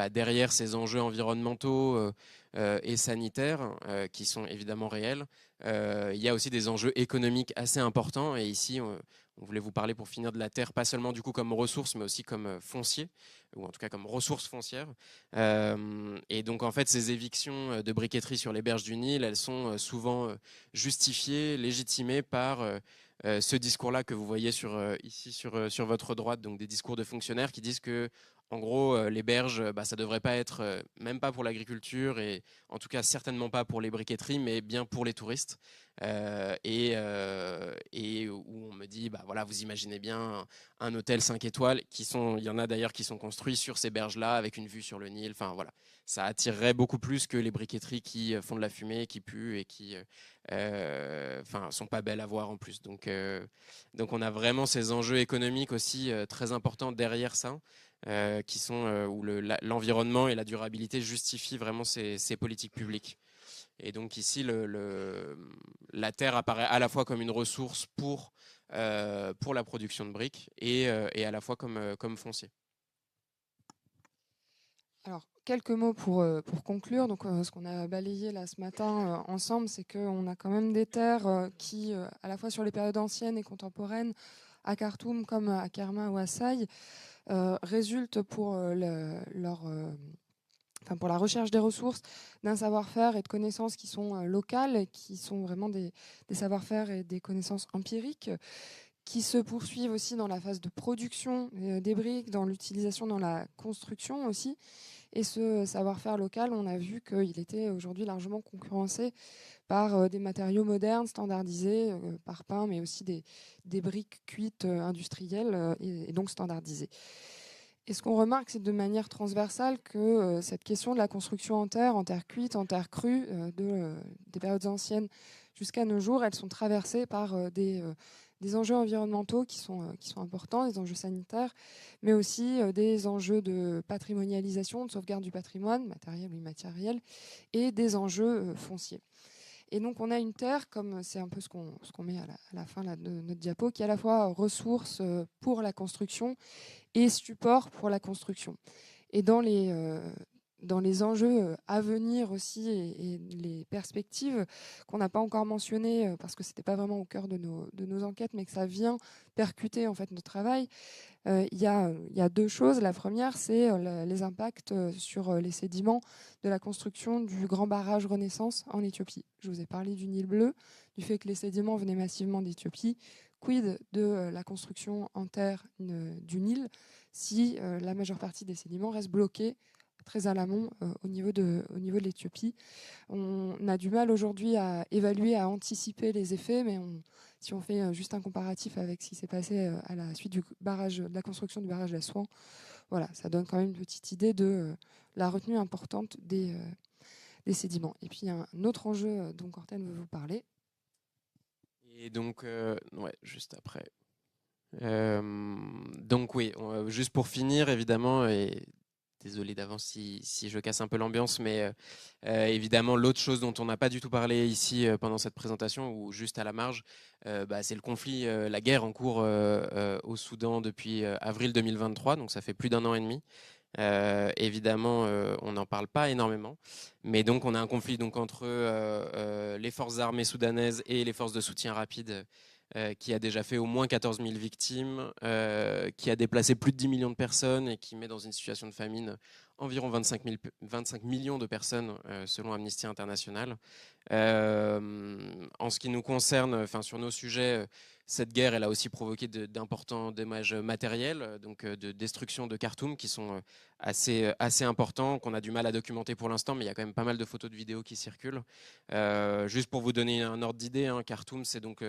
derrière ces enjeux environnementaux et sanitaires, qui sont évidemment réels, il y a aussi des enjeux économiques assez importants. Et ici, on voulait vous parler pour finir de la terre, pas seulement du coup comme ressource, mais aussi comme foncier, ou en tout cas comme ressource foncière. Et donc en fait, ces évictions de briqueterie sur les berges du Nil, elles sont souvent justifiées, légitimées par ce discours-là que vous voyez ici sur votre droite, donc des discours de fonctionnaires qui disent que, en gros, les berges, ça devrait pas être, même pas pour l'agriculture et en tout cas certainement pas pour les briqueteries, mais bien pour les touristes. Et où on me dit, voilà, vous imaginez bien un hôtel 5 étoiles, il y en a d'ailleurs qui sont construits sur ces berges-là avec une vue sur le Nil. Enfin voilà, ça attirerait beaucoup plus que les briqueteries qui font de la fumée, qui puent et qui sont pas belles à voir en plus. Donc on a vraiment ces enjeux économiques aussi très importants derrière ça, qui sont où l'environnement et la durabilité justifient vraiment ces politiques publiques. Et donc ici, la terre apparaît à la fois comme une ressource pour la production de briques et à la fois comme foncier. Alors, quelques mots pour conclure. Donc, ce qu'on a balayé là ce matin ensemble, c'est qu'on a quand même des terres qui, à la fois sur les périodes anciennes et contemporaines, à Khartoum comme à Kerma ou à Saï, résultent pour pour la recherche des ressources, d'un savoir-faire et de connaissances qui sont locales, qui sont vraiment des savoir-faire et des connaissances empiriques, qui se poursuivent aussi dans la phase de production des briques, dans l'utilisation, dans la construction aussi. Et ce savoir-faire local, on a vu qu'il était aujourd'hui largement concurrencé par des matériaux modernes, standardisés, par pain, mais aussi des briques cuites industrielles et donc standardisées. Et ce qu'on remarque, c'est de manière transversale que cette question de la construction en terre cuite, en terre crue, des périodes anciennes jusqu'à nos jours, elles sont traversées par des enjeux environnementaux qui sont importants, des enjeux sanitaires, mais aussi des enjeux de patrimonialisation, de sauvegarde du patrimoine, matériel ou immatériel, et des enjeux fonciers. Et donc on a une terre, comme c'est un peu ce qu'on met à la fin là, de notre diapo, qui est à la fois ressource pour la construction et support pour la construction. Et dans les enjeux à venir aussi et les perspectives qu'on n'a pas encore mentionnées parce que ce n'était pas vraiment au cœur de nos enquêtes, mais que ça vient percuter en fait notre travail, Il y a deux choses. La première, c'est les impacts sur les sédiments de la construction du grand barrage Renaissance en Éthiopie. Je vous ai parlé du Nil bleu, du fait que les sédiments venaient massivement d'Éthiopie. Quid de la construction en terre du Nil si la majeure partie des sédiments reste bloquée très à l'amont au niveau de l'Éthiopie. On a du mal aujourd'hui à évaluer, à anticiper les effets, mais si on fait juste un comparatif avec ce qui s'est passé à la suite de la construction du barrage d'Assouan, voilà, ça donne quand même une petite idée de la retenue importante des sédiments. Et puis il y a un autre enjeu dont Corten veut vous parler. Et donc, ouais, juste après. Donc oui, juste pour finir, évidemment, et désolé d'avance si je casse un peu l'ambiance, mais évidemment, l'autre chose dont on n'a pas du tout parlé ici pendant cette présentation, ou juste à la marge, c'est le conflit, la guerre en cours au Soudan depuis avril 2023, donc ça fait plus d'1 an et demi. Évidemment, on n'en parle pas énormément, mais donc on a un conflit donc entre les forces armées soudanaises et les forces de soutien rapide qui a déjà fait au moins 14 000 victimes, qui a déplacé plus de 10 millions de personnes et qui met dans une situation de famine environ 25 millions de personnes selon Amnesty International. En ce qui nous concerne, enfin sur nos sujets, cette guerre, elle a aussi provoqué d'importants dommages matériels, donc de destruction de Khartoum qui sont assez importants, qu'on a du mal à documenter pour l'instant, mais il y a quand même pas mal de photos, de vidéos qui circulent. Juste pour vous donner un ordre d'idée, hein, Khartoum, c'est donc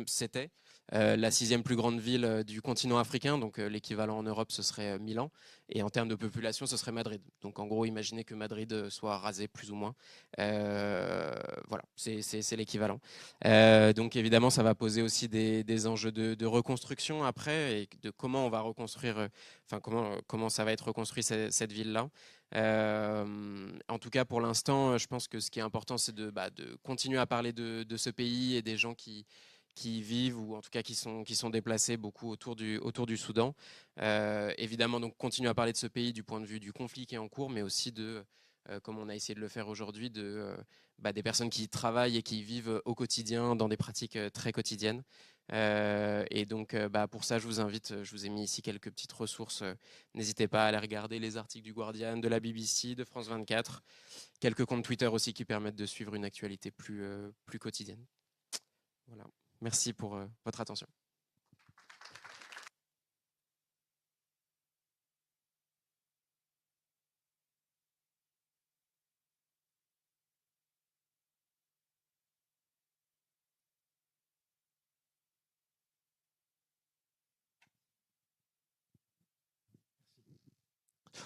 c'était la 6e plus grande ville du continent africain, donc l'équivalent en Europe, ce serait Milan. Et en termes de population, ce serait Madrid. Donc en gros, imaginez que Madrid soit rasé plus ou moins. Voilà, c'est l'équivalent. Donc évidemment, ça va poser aussi des enjeux de reconstruction après et de comment on va reconstruire, enfin comment ça va être reconstruit cette ville-là. En tout cas, pour l'instant, je pense que ce qui est important, c'est de continuer à parler de ce pays et des gens qui vivent ou en tout cas qui sont déplacés beaucoup autour du Soudan. Évidemment, donc continuer à parler de ce pays du point de vue du conflit qui est en cours, mais aussi comme on a essayé de le faire aujourd'hui, des personnes qui travaillent et qui vivent au quotidien dans des pratiques très quotidiennes. Et donc, pour ça, je vous invite, je vous ai mis ici quelques petites ressources. N'hésitez pas à aller regarder les articles du Guardian, de la BBC, de France 24, quelques comptes Twitter aussi qui permettent de suivre une actualité plus quotidienne. Voilà. Merci pour votre attention.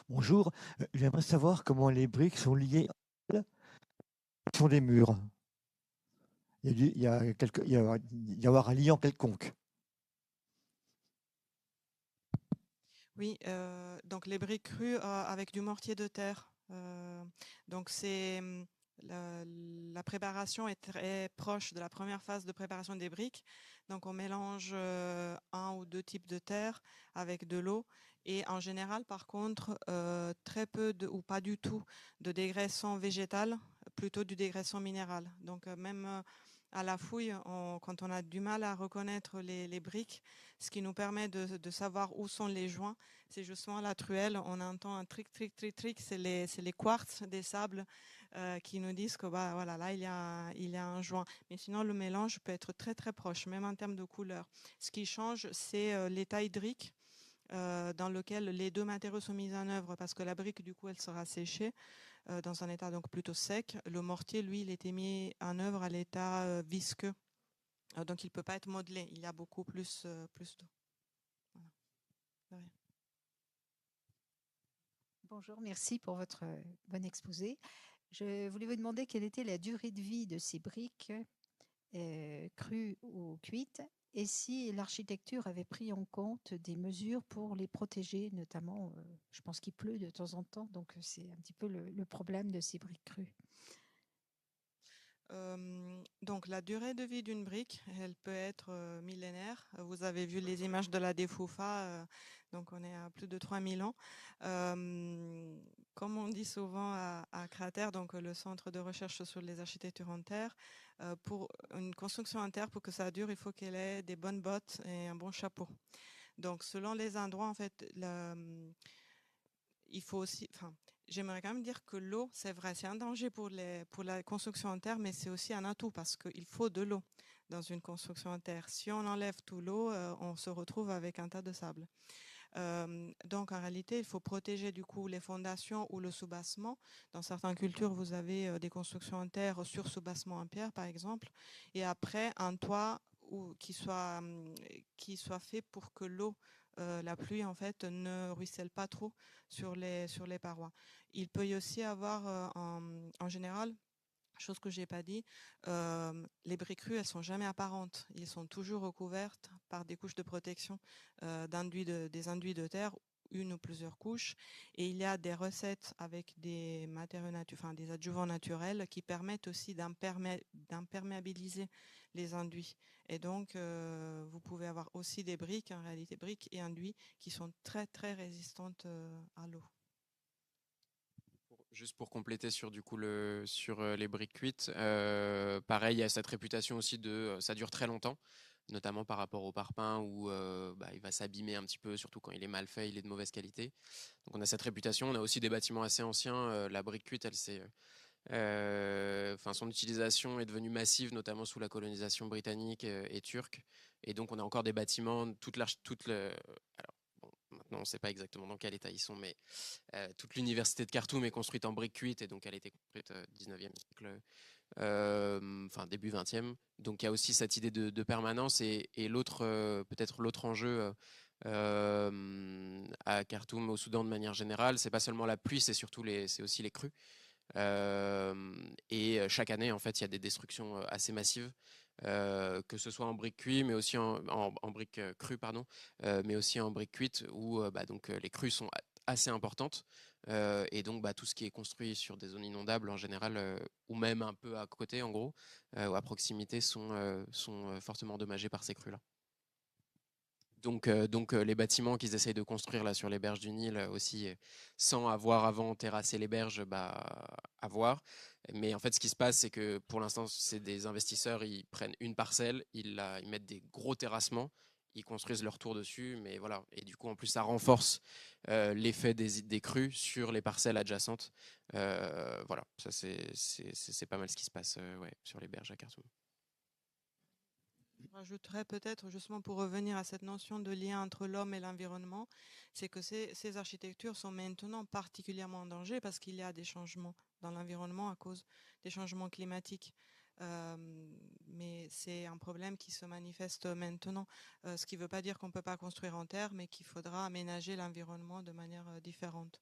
Bonjour, j'aimerais savoir comment les briques sont liées sur des murs. Il y a avoir un lien quelconque. Oui, donc les briques crues avec du mortier de terre. Donc c'est la préparation est très proche de la première phase de préparation des briques. Donc on mélange un ou deux types de terre avec de l'eau. Et en général, par contre, très peu ou pas du tout de dégraissant végétal, plutôt du dégraissant minéral. Donc même à la fouille, quand on a du mal à reconnaître les briques, ce qui nous permet de savoir où sont les joints, c'est justement la truelle. On entend un tric, tric, tric, tric, c'est les quartz des sables qui nous disent que voilà, là, il y a un joint. Mais sinon, le mélange peut être très, très proche, même en termes de couleur. Ce qui change, c'est l'état hydrique dans lequel les deux matériaux sont mis en œuvre, parce que la brique, du coup, elle sera séchée dans un état donc plutôt sec. Le mortier, lui, il était mis en œuvre à l'état visqueux. Donc, il ne peut pas être modelé. Il y a beaucoup plus d'eau. Voilà. Bonjour, merci pour votre bon exposé. Je voulais vous demander quelle était la durée de vie de ces briques crues ou cuites et si l'architecture avait pris en compte des mesures pour les protéger, notamment, je pense qu'il pleut de temps en temps, donc c'est un petit peu le problème de ces briques crues. Donc la durée de vie d'une brique, elle peut être millénaire. Vous avez vu les images de la Defoufa, donc on est à plus de 3000 ans. Comme on dit souvent à Cratère, donc le centre de recherche sur les architectures en terre, pour une construction en terre, pour que ça dure, il faut qu'elle ait des bonnes bottes et un bon chapeau. Donc, selon les endroits, en fait, il faut aussi, j'aimerais quand même dire que l'eau, c'est vrai, c'est un danger pour la construction en terre, mais c'est aussi un atout parce qu'il faut de l'eau dans une construction en terre. Si on enlève tout l'eau, on se retrouve avec un tas de sable. Donc, en réalité, il faut protéger du coup les fondations ou le soubassement. Dans certaines cultures, vous avez des constructions en terre sur soubassement en pierre, par exemple, et après un toit qui soit fait pour que l'eau, la pluie, en fait, ne ruisselle pas trop sur les parois. Il peut y aussi avoir, en général, chose que je n'ai pas dit, les briques crues, elles sont jamais apparentes. Elles sont toujours recouvertes par des couches de protection des enduits de terre, une ou plusieurs couches. Et il y a des recettes avec des matériaux des adjuvants naturels qui permettent aussi d'imperméabiliser les enduits. Et donc, vous pouvez avoir aussi des briques, en réalité briques et enduits, qui sont très très résistantes à l'eau. Juste pour compléter sur du coup sur les briques cuites, pareil, il y a cette réputation aussi de ça dure très longtemps, notamment par rapport au parpaing où il va s'abîmer un petit peu, surtout quand il est mal fait, il est de mauvaise qualité. Donc on a cette réputation. On a aussi des bâtiments assez anciens. La brique cuite, son utilisation est devenue massive, notamment sous la colonisation britannique et turque. Et donc on a encore des bâtiments, alors, bon, maintenant on ne sait pas exactement dans quel état ils sont, mais toute l'université de Khartoum est construite en briques cuites et donc elle a été construite 19e siècle, début 20e. Donc il y a aussi cette idée de permanence et peut-être l'autre enjeu à Khartoum, au Soudan de manière générale, c'est pas seulement la pluie, c'est aussi les crues. Et chaque année, en fait, il y a des destructions assez massives. Que ce soit en briques cuites, mais aussi en briques crues, pardon, mais aussi en briques cuites, où les crues sont assez importantes. Et donc, tout ce qui est construit sur des zones inondables, en général, ou même un peu à côté, en gros, ou à proximité, sont fortement endommagés par ces crues-là. Donc, les bâtiments qu'ils essayent de construire là sur les berges du Nil aussi, sans avoir avant terrassé les berges, à voir. Mais en fait, ce qui se passe, c'est que pour l'instant, c'est des investisseurs, ils prennent une parcelle, ils mettent des gros terrassements, ils construisent leur tour dessus, mais voilà. Et du coup, en plus, ça renforce l'effet des crues sur les parcelles adjacentes. Voilà, ça c'est pas mal ce qui se passe sur les berges à Khartoum. Je rajouterais peut-être, justement pour revenir à cette notion de lien entre l'homme et l'environnement, c'est que ces architectures sont maintenant particulièrement en danger parce qu'il y a des changements dans l'environnement à cause des changements climatiques. Mais c'est un problème qui se manifeste maintenant, ce qui ne veut pas dire qu'on ne peut pas construire en terre, mais qu'il faudra aménager l'environnement de manière différente.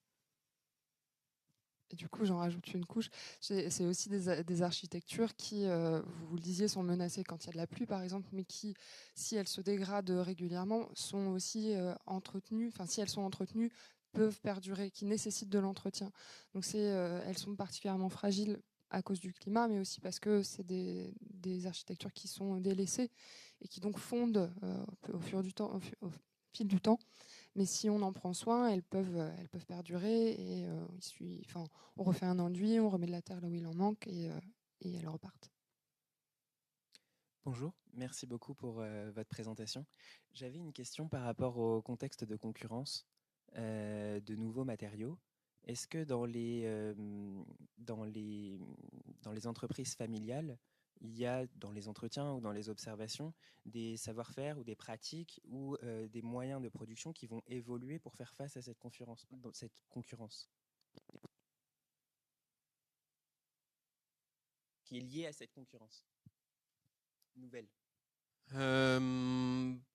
Et du coup, j'en rajoute une couche. C'est aussi des architectures qui, vous le disiez, sont menacées quand il y a de la pluie, par exemple, mais qui, si elles se dégradent régulièrement, sont aussi entretenues. Enfin, si elles sont entretenues, peuvent perdurer, qui nécessitent de l'entretien. Donc, elles sont particulièrement fragiles à cause du climat, mais aussi parce que c'est des architectures qui sont délaissées et qui donc fondent au fil du temps. Mais si on en prend soin, elles peuvent perdurer et on refait un enduit, on remet de la terre là où il en manque et elles repartent. Bonjour, merci beaucoup pour votre présentation. J'avais une question par rapport au contexte de concurrence de nouveaux matériaux. Est-ce que dans les entreprises familiales, il y a dans les entretiens ou dans les observations des savoir-faire ou des pratiques ou des moyens de production qui vont évoluer pour faire face à cette concurrence qui est liée à cette concurrence nouvelle?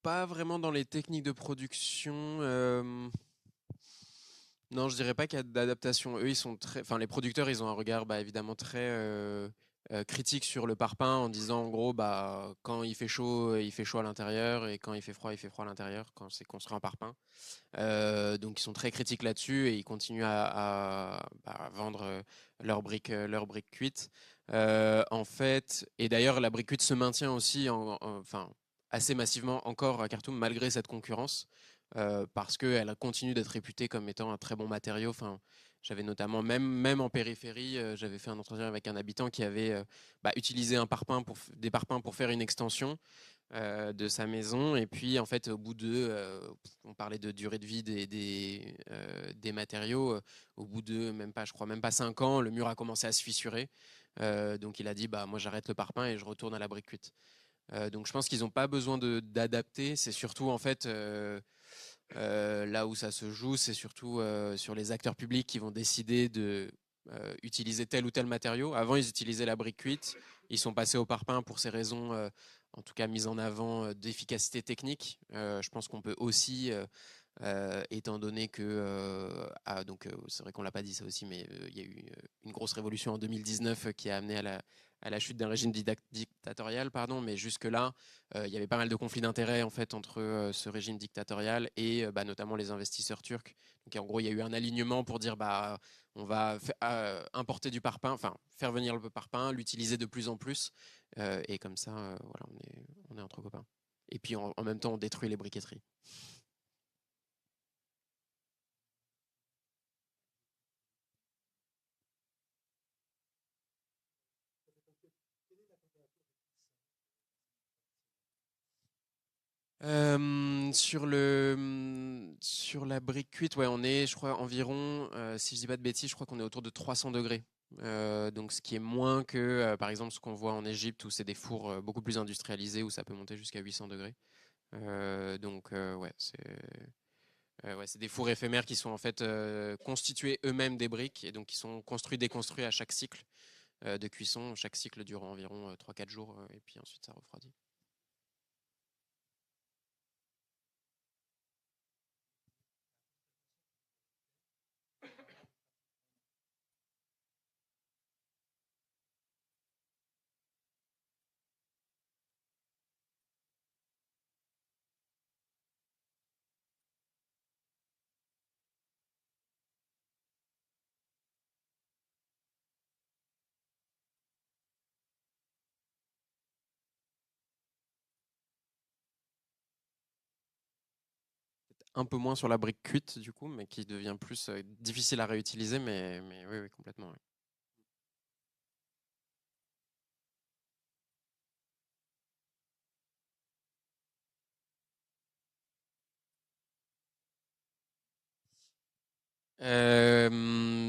Pas vraiment dans les techniques de production. Non, je dirais pas qu'il y a d'adaptation. Eux, les producteurs, ils ont un regard évidemment très critique sur le parpaing en disant en gros, quand il fait chaud à l'intérieur et quand il fait froid à l'intérieur, quand c'est construit en parpaing. Donc ils sont très critiques là-dessus et ils continuent à vendre leurs briques cuites. En fait, et d'ailleurs, la brique cuite se maintient aussi assez massivement encore à Khartoum malgré cette concurrence. Parce qu'elle continue d'être réputée comme étant un très bon matériau. J'avais notamment, même en périphérie, j'avais fait un entretien avec un habitant qui avait utilisé des parpaings pour faire une extension. de sa maison. Et puis, en fait, au bout on parlait de durée de vie des matériaux. Au bout de je crois même pas 5 ans, le mur a commencé à se fissurer. Donc, il a dit, bah, moi, j'arrête le parpaing et je retourne à la brique cuite. Donc, je pense qu'ils n'ont pas besoin d'adapter. C'est surtout, en fait, là où ça se joue, c'est surtout sur les acteurs publics qui vont décider de utiliser tel ou tel matériau. Avant, ils utilisaient la brique cuite. Ils sont passés au parpaing pour ces raisons, en tout cas mises en avant, d'efficacité technique. Je pense qu'on peut aussi, étant donné que, c'est vrai qu'on l'a pas dit ça aussi, mais il y a eu une grosse révolution en 2019 qui a amené à la chute d'un régime dictatorial, pardon, mais jusque-là, il y avait pas mal de conflits d'intérêts en fait entre ce régime dictatorial et notamment les investisseurs turcs. Donc en gros, il y a eu un alignement pour dire bah on va importer du parpaing, enfin faire venir le parpaing, l'utiliser de plus en plus, et comme ça, voilà, on est entre copains. Et puis en même temps, on détruit les briqueteries. Sur la brique cuite, ouais, on est, je crois, environ, si je dis pas de bêtises, je crois qu'on est autour de 300 degrés. Donc, ce qui est moins que, par exemple, ce qu'on voit en Égypte, où c'est des fours beaucoup plus industrialisés, où ça peut monter jusqu'à 800 degrés. Ouais, c'est des fours éphémères qui sont en fait constitués eux-mêmes des briques et donc qui sont construits, déconstruits à chaque cycle de cuisson. Chaque cycle dure environ 3-4 jours et puis ensuite ça refroidit. Un peu moins sur la brique cuite du coup, mais qui devient plus difficile à réutiliser, mais oui, oui, complètement. Oui.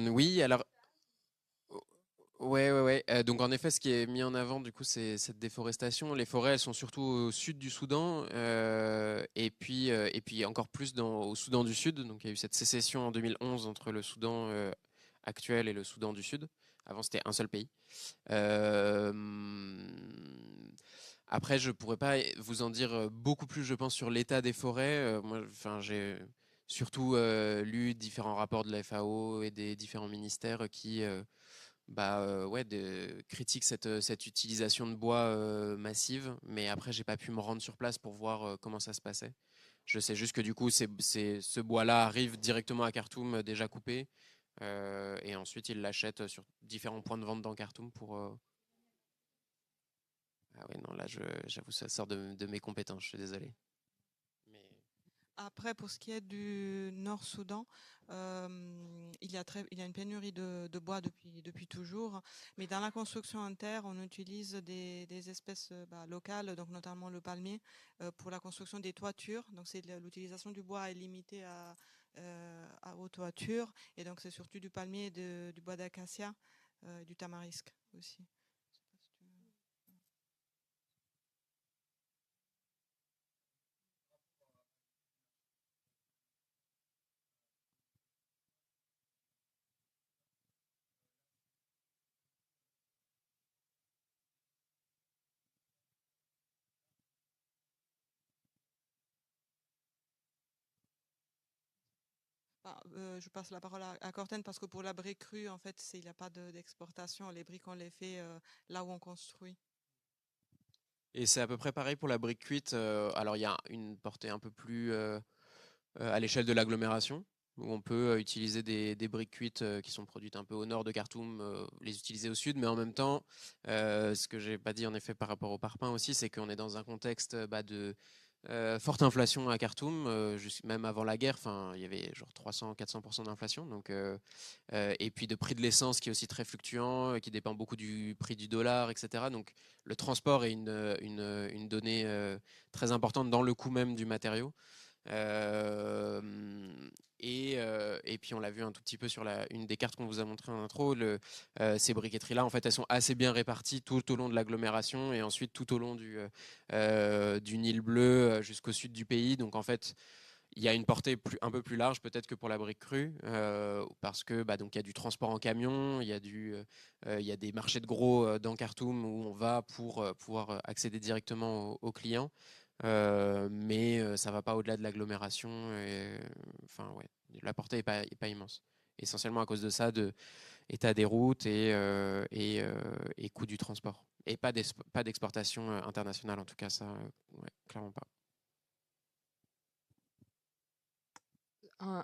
Oui, alors ouais, ouais, ouais. Donc en effet, ce qui est mis en avant du coup, c'est cette déforestation. Les forêts, elles sont surtout au sud du Soudan, et puis encore plus au Soudan du Sud. Donc il y a eu cette sécession en 2011 entre le Soudan actuel et le Soudan du Sud. Avant, c'était un seul pays. Euh, Après, je pourrais pas vous en dire beaucoup plus, je pense, sur l'état des forêts. Moi, enfin, j'ai surtout lu différents rapports de la FAO et des différents ministères qui ouais, critiquent cette utilisation de bois massive. Mais après, j'ai pas pu me rendre sur place pour voir comment ça se passait. Je sais juste que du coup, ce bois-là arrive directement à Khartoum déjà coupé. Et ensuite, ils l'achètent sur différents points de vente dans Khartoum pour. Ah ouais, non, là, j'avoue, ça sort de mes compétences, je suis désolé. Mais... Après, pour ce qui est du Nord-Soudan, il y a une pénurie de bois depuis toujours. Mais dans la construction en terre, on utilise des espèces locales, donc notamment le palmier, pour la construction des toitures. Donc, l'utilisation du bois est limitée aux toitures. Et donc, c'est surtout du palmier, du bois d'acacia, du tamarisque aussi. Je sais pas si je passe la parole à Corten parce que pour la brique crue, en fait, il n'y a pas d'exportation. Les briques, on les fait là où on construit. Et c'est à peu près pareil pour la brique cuite. Alors, il y a une portée un peu plus à l'échelle de l'agglomération, où on peut utiliser des briques cuites qui sont produites un peu au nord de Khartoum, les utiliser au sud, mais en même temps, ce que j'ai pas dit en effet par rapport au parpaing aussi, c'est qu'on est dans un contexte Forte inflation à Khartoum, même avant la guerre, il y avait genre 300-400% d'inflation. Et puis de prix de l'essence qui est aussi très fluctuant, qui dépend beaucoup du prix du dollar, etc. Donc le transport est une donnée très importante dans le coût même du matériau. Euh, et puis on l'a vu un tout petit peu sur une des cartes qu'on vous a montré en intro, ces briqueteries-là, en fait, elles sont assez bien réparties tout au long de l'agglomération et ensuite tout au long du Nil bleu jusqu'au sud du pays. Donc en fait, il y a une portée un peu plus large peut-être que pour la brique crue, parce que donc il y a du transport en camion, il y a des marchés de gros dans Khartoum où on va pour pouvoir accéder directement aux clients. Mais ça va pas au-delà de l'agglomération. Enfin, ouais, la portée est pas immense. Essentiellement à cause de ça, de état des routes et coût du transport. Et pas d'exportation internationale, en tout cas, ça, ouais, clairement pas.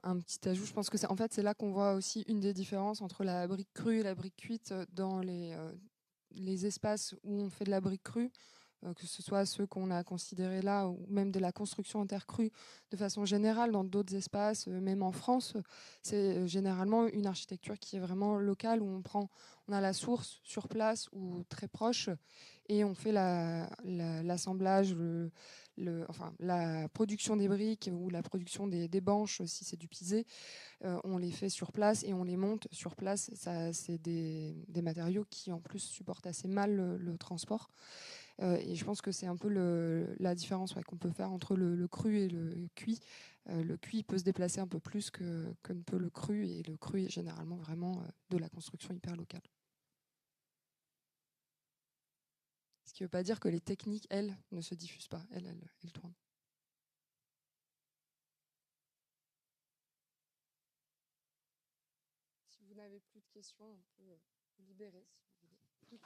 Un petit ajout, je pense que en fait, c'est là qu'on voit aussi une des différences entre la brique crue et la brique cuite dans les espaces où on fait de la brique crue, que ce soit ceux qu'on a considérés là, ou même de la construction en terre crue de façon générale dans d'autres espaces, même en France. C'est généralement une architecture qui est vraiment locale, où on a la source sur place ou très proche, et on fait l'assemblage, la production des briques ou la production des banches, si c'est du pisé. On les fait sur place et on les monte sur place. C'est des matériaux qui en plus supportent assez mal le transport. Et je pense que c'est un peu la différence qu'on peut faire entre le cru et le cuit. Le cuit peut se déplacer un peu plus que ne peut le cru, et le cru est généralement vraiment de la construction hyper locale. Ce qui ne veut pas dire que les techniques, elles, ne se diffusent pas. Elles tournent. Si vous n'avez plus de questions, on peut vous libérer si vous voulez.